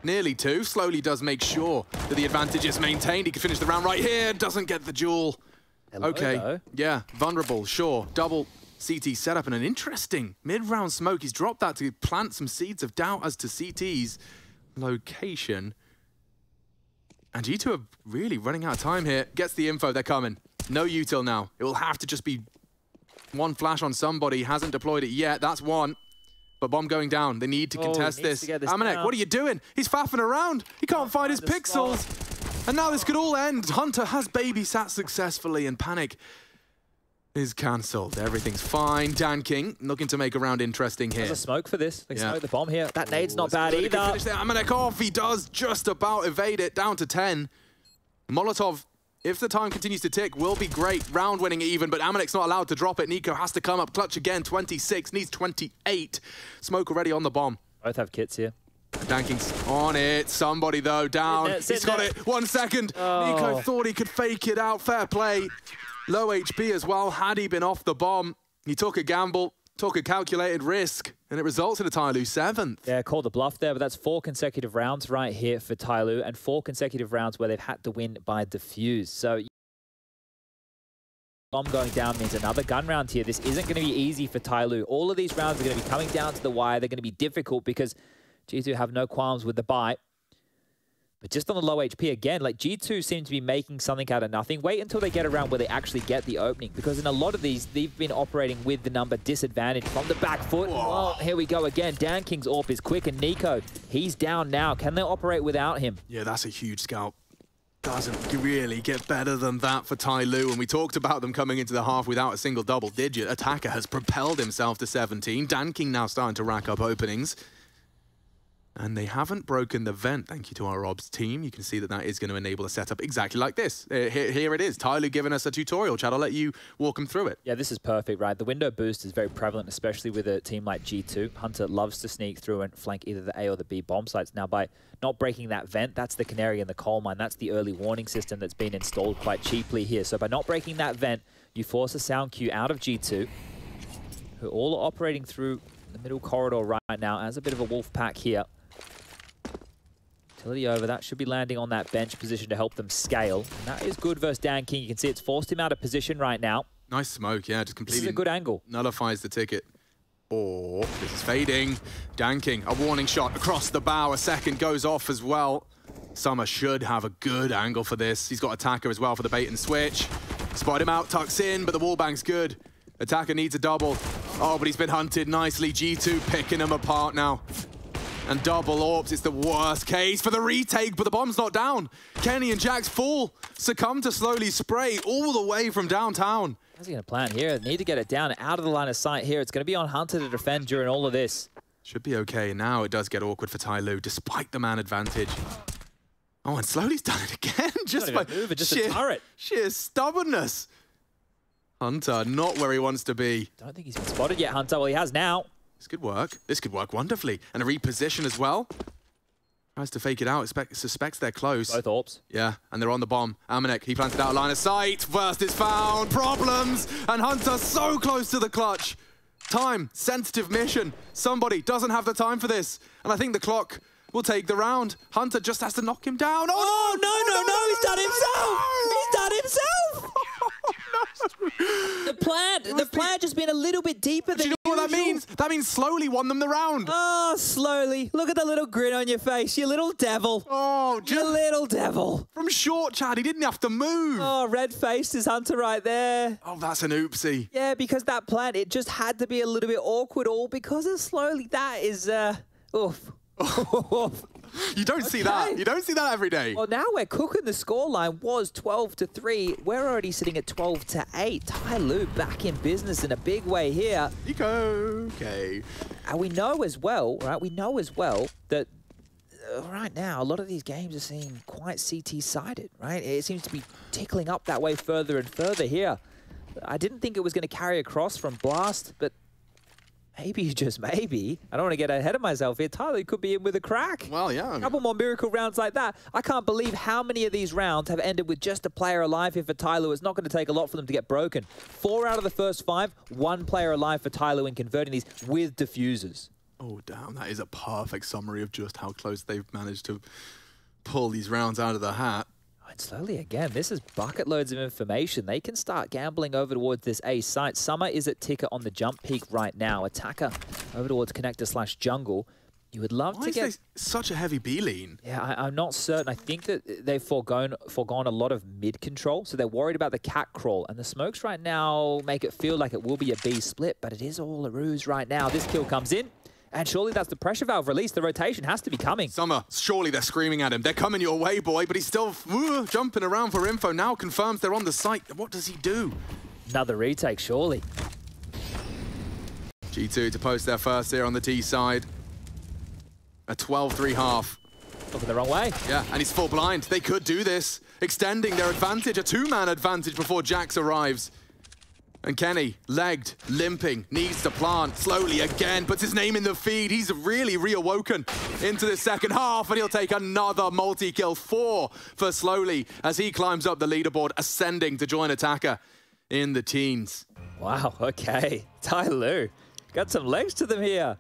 Nearly 2. Slowly does make sure that the advantage is maintained. He can finish the round right here. Doesn't get the duel. Hello, okay, though. Yeah, vulnerable, sure. Double CT setup and an interesting mid-round smoke. He's dropped that to plant some seeds of doubt as to CT's location. And G2 are really running out of time here. Gets the info, they're coming. No util now. It will have to just be one flash on somebody. Hasn't deployed it yet, that's one. But bomb going down, they need to contest this. AmaNEk, what are you doing? He's faffing around. He can't find his pixels. And now this could all end. Hunter has babysat successfully and panic is cancelled. Everything's fine. Dan King looking to make a round interesting here. There's a smoke for this. They smoke the bomb here. That nade's not bad either. AmaNEk off. He does just about evade it. Down to 10. Molotov, if the time continues to tick, will be great. Round winning even, but AmaNEk's not allowed to drop it. NiKo has to come up clutch again. 26, needs 28. Smoke already on the bomb. Both have kits here. Dan King's on it. Somebody, though, down. He's got it. 1 second. NiKo thought he could fake it out. Fair play. Low HP as well. Had he been off the bomb, he took a gamble, took a calculated risk, and it results in a TYLOO 7th. Yeah, called the bluff there, but that's 4 consecutive rounds right here for TYLOO, and 4 consecutive rounds where they've had to win by defuse. So bomb going down means another gun round here. This isn't going to be easy for TYLOO. All of these rounds are going to be coming down to the wire. They're going to be difficult because G2 have no qualms with the bite. But just on the low HP again, like G2 seem to be making something out of nothing. Wait until they get around where they actually get the opening, because in a lot of these, they've been operating with the number disadvantage from the back foot. Well, here we go again. Dan King's AWP is quick, and NiKo, he's down now. Can they operate without him? Yeah, that's a huge scalp. doesn't really get better than that for TYLOO, and we talked about them coming into the half without a single double digit. Attacker has propelled himself to 17. DanKing now starting to rack up openings. And they haven't broken the vent, thank you to our Robs team. You can see that that is going to enable a setup exactly like this. Here it is. TYLOO giving us a tutorial. Chad, I'll let you walk them through it. Yeah, this is perfect, right? The window boost is very prevalent, especially with a team like G2. Hunter loves to sneak through and flank either the A or the B bomb sites. Now, by not breaking that vent, that's the canary in the coal mine. That's the early warning system that's been installed quite cheaply here. So by not breaking that vent, you force a sound cue out of G2, who all are operating through the middle corridor right now as a bit of a wolf pack here. Utility over, that should be landing on that bench position to help them scale. And that is good versus DanKing. You can see it's forced him out of position right now. Nice smoke, yeah, just completely. This is a good angle. Nullifies the ticket. Oh, this is fading. DanKing, a warning shot across the bow. A second goes off as well. Summer should have a good angle for this. He's got Attacker as well for the bait and switch. Spot him out, tucks in, but the wallbang's good. Attacker needs a double. Oh, but he's been hunted nicely. G2 picking him apart now. And double orbs, it's the worst case for the retake, but the bomb's not down. Kenny and JACKZ fall, succumb to slowly spray all the way from downtown. How's he going to plan here? Need to get it down out of the line of sight here. It's going to be on Hunter to defend during all of this. Should be okay. Now it does get awkward for TYLOO, despite the man advantage. Oh, and slowly's done it again. Just by just a turret. Sheer stubbornness. Hunter, not where he wants to be. Don't think he's been spotted yet, Hunter. Well, he has now. This could work. This could work wonderfully. And a reposition as well. Tries to fake it out. Suspects they're close. Both orbs. Yeah, and they're on the bomb. AmaNEk, he planted out line of sight. First is found. Problems. And Hunter so close to the clutch. Time. Sensitive mission. Somebody doesn't have the time for this. And I think the clock will take the round. Hunter just has to knock him down. Oh, no. He's done himself. He's done himself. The plan just been a little bit deeper than you know what that means? That means slowly won them the round. Oh, slowly. Look at the little grin on your face, you little devil. Oh, you little devil. From short, Chad, he didn't have to move. Oh, red-faced is Hunter right there. Oh, that's an oopsie. Yeah, because that plan, it just had to be a little bit awkward all because of slowly. That is, oof. You don't see that. You don't see that every day. Well, now we're cooking. The scoreline was 12-3. We're already sitting at 12-8. TYLOO back in business in a big way here. NiKo, okay. And we know as well, right? We know as well that right now a lot of these games are seeming quite CT-sided, right? It seems to be tickling up that way further and further here. I didn't think it was going to carry across from Blast, but maybe, just maybe, I don't want to get ahead of myself here, TYLOO could be in with a crack. Well, yeah. A couple more miracle rounds like that. I can't believe how many of these rounds have ended with just a player alive here for TYLOO. It's not going to take a lot for them to get broken. 4 out of the first 5, 1 player alive for TYLOO in converting these with diffusers. Oh, damn. That is a perfect summary of just how close they've managed to pull these rounds out of the hat. And slowly again, this is bucket loads of information. They can start gambling over towards this A site. Summer is at ticker on the jump peak right now. Attacker over towards connector / jungle. You would love to get such a heavy B lean. Yeah, I'm not certain. I think that they've foregone a lot of mid control, so they're worried about the cat crawl. And the smokes right now make it feel like it will be a B split, but it is all a ruse right now. This kill comes in. And surely that's the pressure valve release. The rotation has to be coming. Summer, surely they're screaming at him. They're coming your way, boy, but he's still jumping around for info. Now confirms they're on the site. What does he do? Another retake, surely. G2 to post their first here on the T side. A 12-3 half. Looking the wrong way. Yeah, and he's full blind. They could do this. Extending their advantage, a 2-man advantage before JACKZ arrives. And Kenny, legged, limping, needs to plant slowly again, puts his name in the feed. He's really reawoken into the second half, and he'll take another multi-kill. 4 for slowly as he climbs up the leaderboard, ascending to join Attacker in the teens. Wow, okay. TYLOO, got some legs to them here.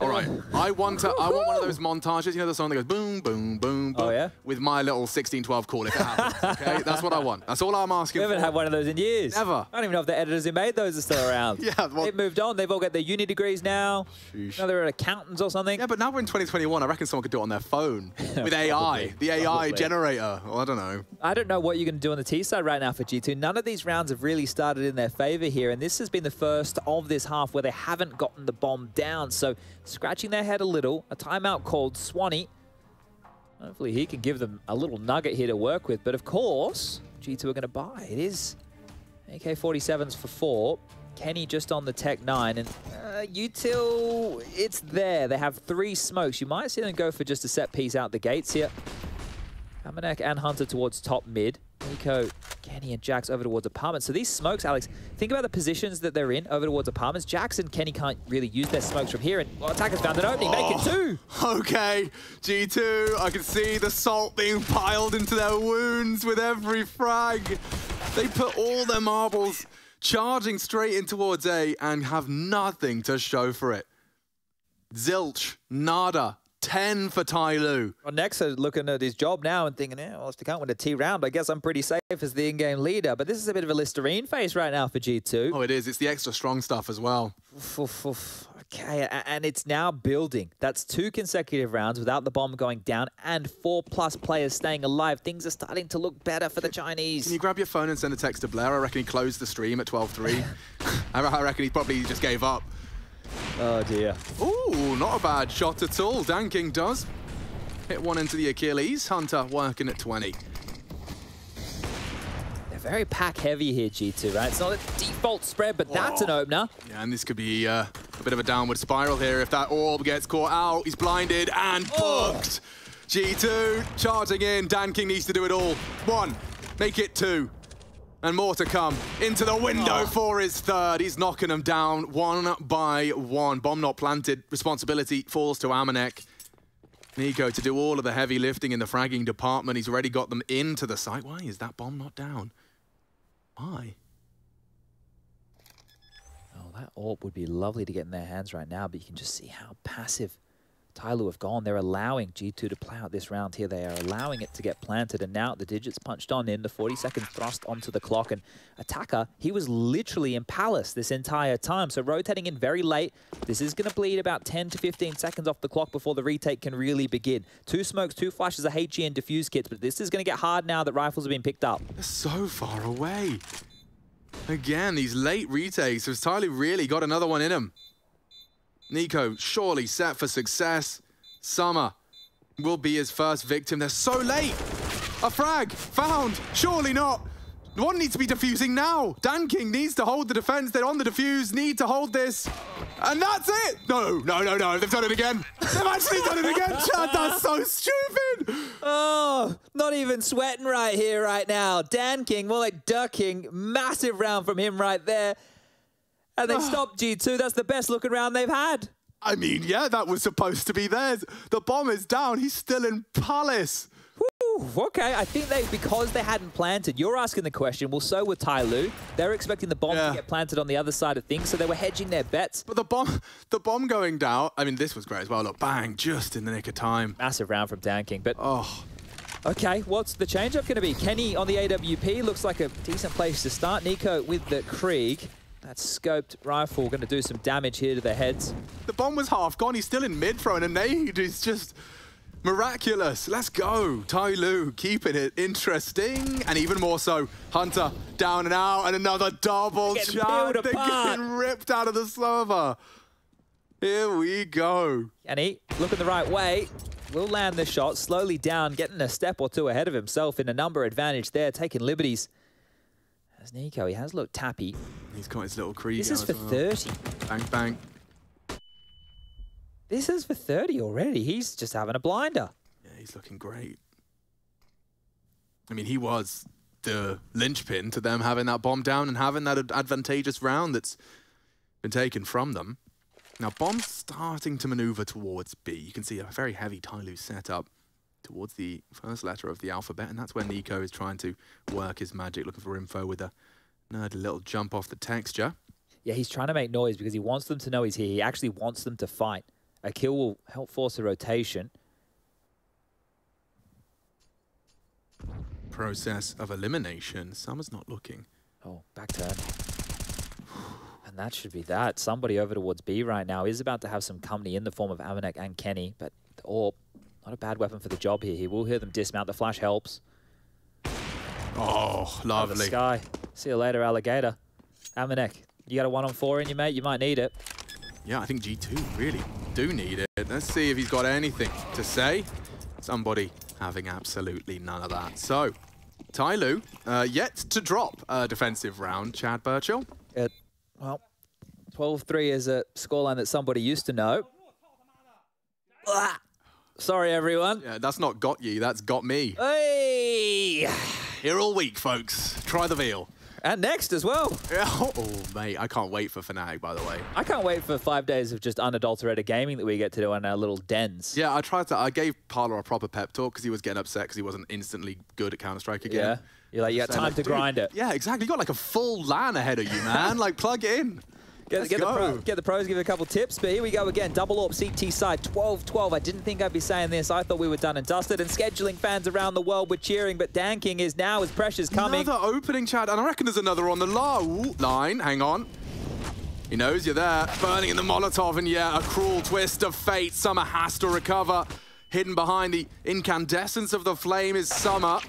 All right, I want one of those montages. You know the song that goes boom, boom, boom, boom. Oh, yeah? With my little 1612 call if it happens, okay? That's what I want. That's all I'm asking We haven't had one of those in years. Never. I don't even know if the editors who made those are still around. Yeah, well, they've moved on. They've all got their uni degrees now. Sheesh. Now they're accountants or something. Yeah, but now we're in 2021. I reckon someone could do it on their phone with AI. The AI generator. Well, I don't know. I don't know what you're going to do on the T side right now for G2. None of these rounds have really started in their favor here, and this has been the first of this half where they haven't gotten the bomb down. So scratching their head a little, a timeout called. Swanee Hopefully he can give them a little nugget here to work with. But of course, G2 are going to buy. It is AK-47s for 4. Kenny just on the Tech 9. And Util, it's there. They have 3 smokes. You might see them go for just a set piece out the gates here. AmaNEk and Hunter towards top mid. NiKo, Kenny, and JACKZ over towards apartments. So these smokes, Alex, think about the positions that they're in over towards apartments. JACKZ and Kenny can't really use their smokes from here. And attackers found an opening, make it 2. Okay, G2, I can see the salt being piled into their wounds with every frag. They put all their marbles charging straight in towards A and have nothing to show for it. Zilch, nada. 10 for TYLOO. Well, Nexo looking at his job now and thinking, well, if they can't win a T round, I guess I'm pretty safe as the in-game leader. But this is a bit of a Listerine face right now for G2. Oh, it is. It's the extra strong stuff as well. Okay, and it's now building. That's 2 consecutive rounds without the bomb going down and 4+ players staying alive. Things are starting to look better for the Chinese. Can you grab your phone and send a text to Blair? I reckon he closed the stream at 12:03. I reckon he probably just gave up. Oh dear. Ooh, not a bad shot at all. Danking does hit one into the Achilles. Hunter working at 20. They're very pack heavy here, G2, right? It's not a default spread, but that's an opener. Yeah, and this could be a bit of a downward spiral here if that orb gets caught out. He's blinded and booked. G2 charging in. Danking needs to do it all. 1, make it 2. And more to come. Into the window for his 3rd. He's knocking them down 1 by 1. Bomb not planted. Responsibility falls to AmaNEk. NiKo to do all of the heavy lifting in the fragging department. He's already got them into the site. Why is that bomb not down? Why? Oh, that orb would be lovely to get in their hands right now, but you can just see how passive TYLOO have gone. They're allowing G2 to play out this round here. They are allowing it to get planted, and now the digits punched on in, the 40-second thrust onto the clock, and Attacker, he was literally in Palace this entire time, so rotating in very late. This is going to bleed about 10 to 15 seconds off the clock before the retake can really begin. 2 smokes, 2 flashes of HE and diffuse kits, but this is going to get hard now that rifles have been picked up. They're so far away. Again, these late retakes. Has TYLOO really got another one in him? NiKo surely set for success. Summer will be his first victim. They're so late. A frag found. Surely not. One needs to be defusing now. Danking needs to hold the defense. They're on the defuse. Need to hold this. And that's it. No. They've done it again. They've actually done it again. Chad, that's so stupid. Oh, not even sweating right here, right now. Danking, more like ducking. Massive round from him right there. And they stopped G2. That's the best looking round they've had. I mean, yeah, that was supposed to be theirs. The bomb is down. He's still in Palace. Whew, okay, I think because they hadn't planted, you're asking the question, well, so were TYLOO. They're expecting the bomb to get planted on the other side of things, so they were hedging their bets. But the bomb going down, I mean, this was great as well. Look, bang, just in the nick of time. Massive round from Danking, but... Okay, what's the change-up going to be? Kenny on the AWP looks like a decent place to start. NiKo with the Krieg. That scoped rifle going to do some damage here to their heads. The bomb was half gone. He's still in mid throwing a nade. It's just miraculous. Let's go. TYLOO keeping it interesting. And even more so, Hunter down and out. And another double shot. They're getting ripped out of the server. Here we go. Kenny looking the right way. Will land the shot. Slowly down, getting a step or two ahead of himself in a number advantage there, taking liberties. As NiKo, he has looked tappy. He's got his little Krieg. This is for 30. Bang, bang. This is for 30 already. He's just having a blinder. Yeah, he's looking great. I mean, he was the linchpin to them having that bomb down and having that advantageous round that's been taken from them. Now, bomb's starting to maneuver towards B. You can see a very heavy TYLOO setup towards the first letter of the alphabet, and that's where NiKo is trying to work his magic, looking for info with a nerdy little jump off the texture. Yeah, he's trying to make noise because he wants them to know he's here. He actually wants them to fight. A kill will help force a rotation. Process of elimination. Summer's not looking. Oh, back turn. And that should be that. Somebody over towards B right now is about to have some company in the form of AmaNEk and Kenny, but the orb, not a bad weapon for the job here. He will hear them dismount. The flash helps. Oh, lovely. The sky. See you later, alligator. AmaNEk, you got a 1-on-4 in you, mate? You might need it. Yeah, I think G2 really do need it. Let's see if he's got anything to say. Somebody having absolutely none of that. So, TYLOO yet to drop a defensive round. Chad Burchill? Well, 12-3 is a scoreline that somebody used to know. Sorry, everyone. Yeah, that's not got you, that's got me. Hey! Here all week, folks. Try the veal. And next as well. Yeah. Oh, mate, I can't wait for Fnatic, by the way. I can't wait for 5 days of just unadulterated gaming that we get to do in our little dens. Yeah, I gave Parler a proper pep talk because he was getting upset because he wasn't instantly good at Counter-Strike again. Yeah. You're like, you got time to grind it. Yeah, exactly. You got like a full LAN ahead of you, man. Like, plug it in. Get the pros, give it a couple tips, but here we go again. Double AWP CT side, 12-12. I didn't think I'd be saying this. I thought we were done and dusted, and scheduling fans around the world were cheering, but Danking is now as pressure's coming. Another opening, Chad, and I reckon there's another on the low line. Hang on. He knows you're there. Burning in the Molotov, and yeah, a cruel twist of fate. Summer has to recover. Hidden behind the incandescence of the flame is Summer.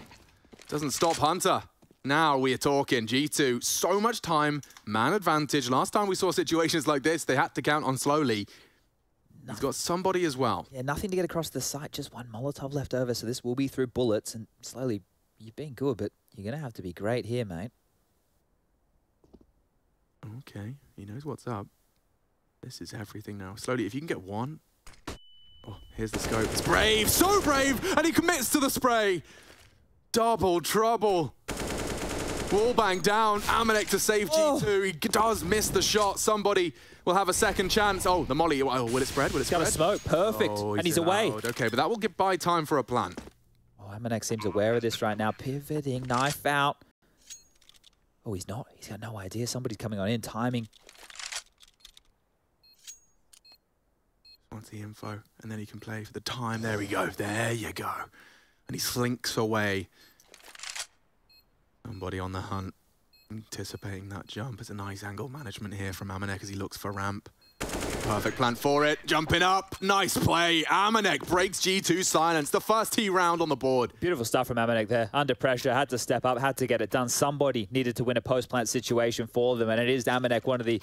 Doesn't stop Hunter. Now we are talking. G2, so much time, man advantage. Last time we saw situations like this, they had to count on slowly. He's got somebody as well. Yeah, nothing to get across the site, just one Molotov left over, so this will be through bullets, and slowly, you've been good, but you're going to have to be great here, mate. Okay, he knows what's up. This is everything now. Slowly, if you can get one. Oh, here's the scope. It's brave, so brave, and he commits to the spray. Double trouble. Wallbang down, AmaNEk to save G2. He does miss the shot. Somebody will have a second chance. Oh, the molly. Oh, will it spread? Will it spread? Got a smoke. Perfect. Oh, and he's away. Okay, but that will give by time for a plant. Oh, AmaNEk seems aware of this right now. Pivoting, knife out. Oh, he's not. He's got no idea. Somebody's coming on in. Timing. Wants the info, and then he can play for the time. There we go. There you go. And he slinks away. Somebody on the hunt, anticipating that jump. It's a nice angle management here from AmaNEk as he looks for ramp. Perfect plant for it, jumping up, nice play. AmaNEk breaks G2 silence, the first T round on the board. Beautiful stuff from AmaNEk there. Under pressure, had to step up, had to get it done. Somebody needed to win a post-plant situation for them, and it is AmaNEk, one of the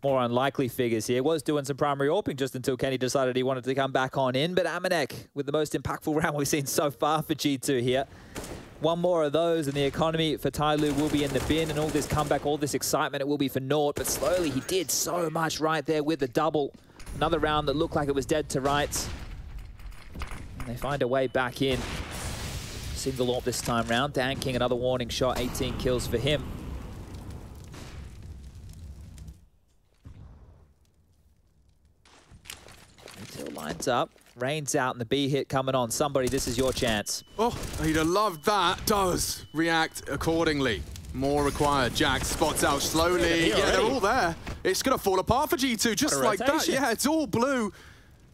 more unlikely figures here. Was doing some primary AWPing just until Kenny decided he wanted to come back on in, but AmaNEk with the most impactful round we've seen so far for G2 here. One more of those and the economy for TYLOO will be in the bin, and all this comeback, all this excitement, it will be for naught. But slowly he did so much right there with the double. Another round that looked like it was dead to rights. And they find a way back in. Single AWP this time round. Danking, another warning shot, 18 kills for him. Until lines up. Rain's out and the B hit coming on. Somebody, this is your chance. Oh, he'd have loved that. Does react accordingly. More required. JACKZ spots out slowly. Yeah, they're all there. It's going to fall apart for G2 just like that. Yeah, it's all blue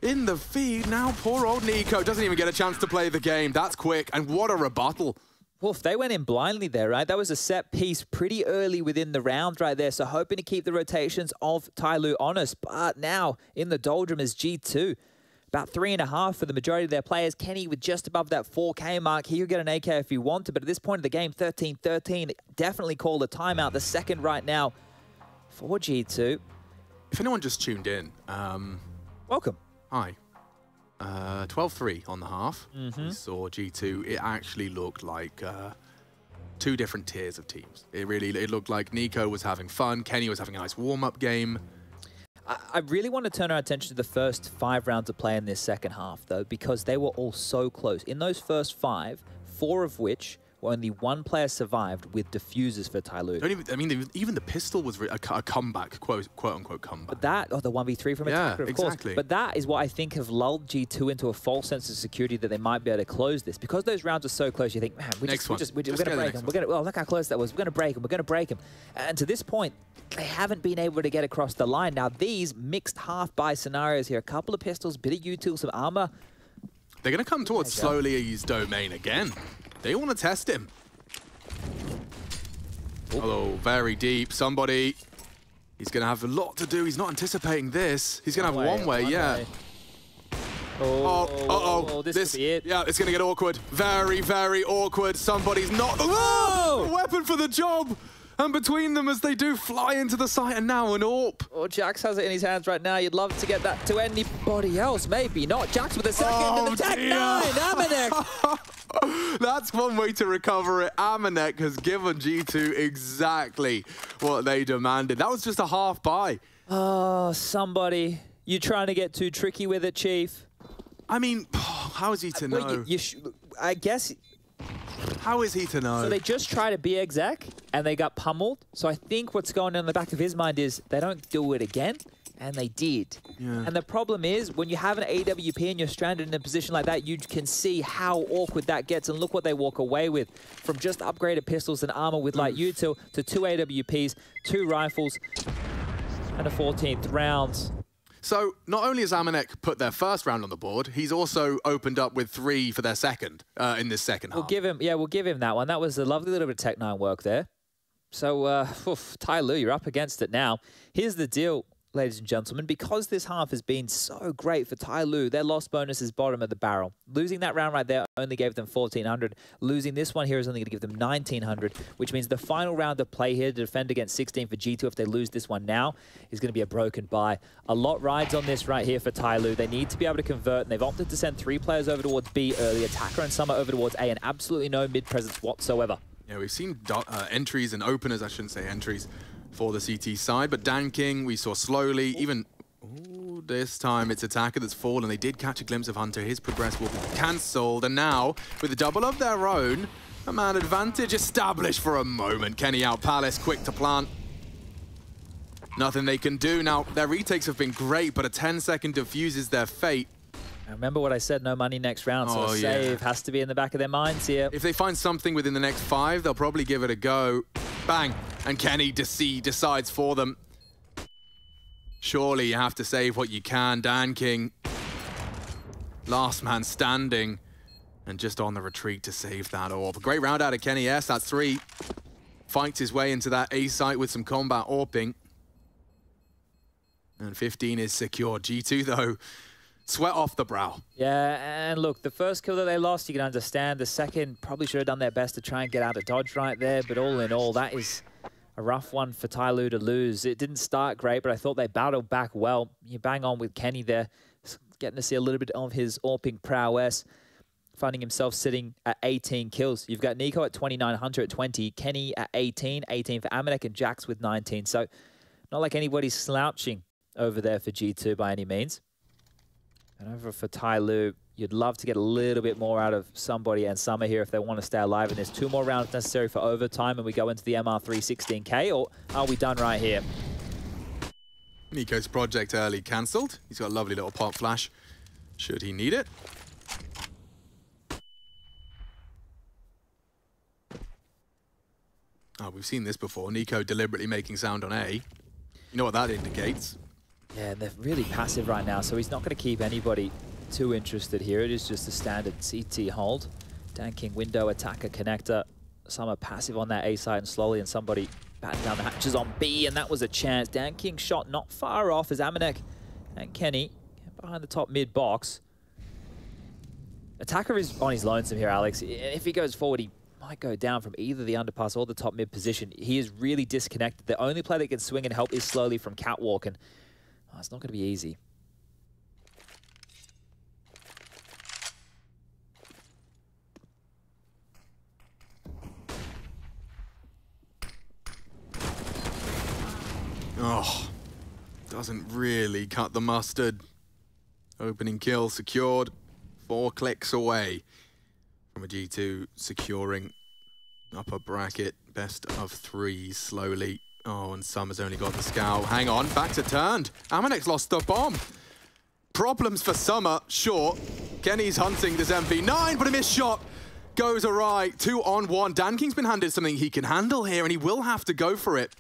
in the feed. Now poor old NiKo doesn't even get a chance to play the game. That's quick. And what a rebuttal. Wolf, they went in blindly there, right? That was a set piece pretty early within the round right there. So hoping to keep the rotations of TYLOO honest. But now in the doldrum is G2. About 3.5 for the majority of their players. Kenny with just above that 4K mark. He'll get an AK if he wanted, but at this point of the game, 13-13, definitely call a timeout. The second right now for G2. If anyone just tuned in, welcome. Hi. 12-3 on the half. We saw G2. It actually looked like two different tiers of teams. It looked like NiKo was having fun. Kenny was having a nice warm-up game. I really want to turn our attention to the first 5 rounds of play in this second half, though, because they were all so close. In those first 5, 4 of which only one player survived with diffusers for TYLOO. Even the pistol was a comeback, quote-unquote comeback. But that, the 1v3 from Attacker, of course. But that is what I think have lulled G2 into a false sense of security that they might be able to close this. Because those rounds are so close, you think, man, we're going to break them. Well, look how close that was. We're going to break them. We're going to break them. And to this point, they haven't been able to get across the line. Now, these mixed half-buy scenarios here, a couple of pistols, bit of util, some armor. They're going to come towards slowly's domain again. They want to test him. Oh, very deep. Somebody. He's going to have a lot to do. He's not anticipating this. He's going to have one way, yeah. This could be it. Yeah, it's going to get awkward. Very, very awkward. Somebody's not. Oh, a weapon for the job. And between them as they do fly into the site, and now an AWP. Oh, JACKZ has it in his hands right now. You'd love to get that to anybody else. Maybe not. JACKZ with a second and the Tech 9. AmaNEk. That's one way to recover it. AmaNEk has given G2 exactly what they demanded. That was just a half buy. Oh, somebody. You trying to get too tricky with it, Chief? I mean, how is he to know? I guess... How is he to know? So they just tried to be exec and they got pummeled. So I think what's going on in the back of his mind is they don't do it again. And they did. Yeah. And the problem is when you have an AWP and you're stranded in a position like that, you can see how awkward that gets. And look what they walk away with. From just upgraded pistols and armor with like util to 2 AWPs, 2 rifles, and a 14th round. So not only has AmaNEk put their first round on the board, he's also opened up with 3 for their second in this second half. We'll give him that one. That was a lovely little bit of Tech 9 work there. So, TYLOO, you're up against it now. Here's the deal, ladies and gentlemen. Because this half has been so great for TYLOO, their loss bonus is bottom of the barrel. Losing that round right there only gave them 1,400. Losing this one here is only going to give them 1,900, which means the final round of play here to defend against 16 for G2, if they lose this one now, is going to be a broken bye. A lot rides on this right here for TYLOO. They need to be able to convert, and they've opted to send 3 players over towards B early, Attacker and Summer over towards A, and absolutely no mid-presence whatsoever. Yeah, we've seen entries and openers, I shouldn't say entries, for the CT side, but DanKing we saw slowly, even this time it's Attacker that's fallen. They did catch a glimpse of Hunter. His progress will be cancelled, and now with a double of their own, a man advantage established for a moment. Kenny out Palace, quick to plant. Nothing they can do. Now, their retakes have been great, but a 10-second diffuses their fate. Remember what I said, no money next round, so a save has to be in the back of their minds here. If they find something within the next 5, they'll probably give it a go. Bang! And Kenny decides for them. Surely you have to save what you can. DanKing, last man standing, and just on the retreat to save that AWP. Great round out of Kenny, yes, that's 3. Fights his way into that A site with some combat AWPing. And 15 is secure. G2, though, sweat off the brow. Yeah, and look, the first kill that they lost, you can understand. The second probably should have done their best to try and get out of dodge right there, but all in all, that is a rough one for TYLOO to lose. It didn't start great, but I thought they battled back well. You bang on with Kenny there, getting to see a little bit of his AWPing prowess, finding himself sitting at 18 kills. You've got NiKo at 29, Hunter at 20, Kenny at 18, 18 for AmaNEk, and JACKZ with 19. So not like anybody's slouching over there for G2 by any means. And over for TYLOO, you'd love to get a little bit more out of somebody and Summer here if they want to stay alive. And there's 2 more rounds necessary for overtime, and we go into the MR3 16K, or are we done right here? NiKo's project early cancelled. He's got a lovely little pop flash, should he need it. Oh, we've seen this before. NiKo deliberately making sound on A. You know what that indicates. Yeah, they're really passive right now, so he's not going to keep anybody too interested here. It is just a standard CT hold. DanKing window, Attacker, connector. Summer passive on that A side, and slowly, and somebody batting down the hatches on B, and that was a chance. DanKing shot not far off as AmaNEk and Kenny behind the top mid box. Attacker is on his lonesome here, Alex. If he goes forward, he might go down from either the underpass or the top mid position. He is really disconnected. The only player that can swing and help is slowly from Catwalk, and it's not going to be easy. Oh, doesn't really cut the mustard. Opening kill secured. 4 clicks away from a G2 securing upper bracket. Best of 3 slowly. Oh, and Summer's only got the scowl. Hang on, back to turned. AmaNEk's lost the bomb. Problems for Summer, sure. Kenny's hunting this MP9, but a missed shot goes awry. 2-on-1. DanKing's been handed something he can handle here, and he will have to go for it.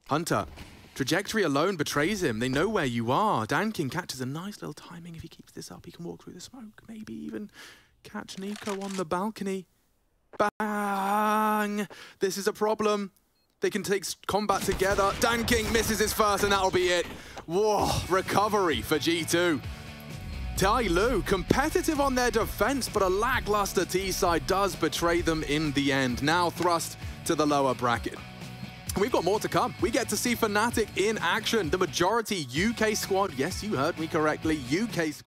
Hunter, trajectory alone betrays him. They know where you are. DanKing catches a nice little timing. If he keeps this up, he can walk through the smoke. Maybe even catch NiKo on the balcony. Bang! This is a problem. They can take combat together. DanKing misses his first, and that'll be it. Whoa, recovery for G2. TYLOO, competitive on their defense, but a lackluster T side does betray them in the end. Now thrust to the lower bracket. And we've got more to come. We get to see Fnatic in action. The majority UK squad, yes, you heard me correctly, UK squad.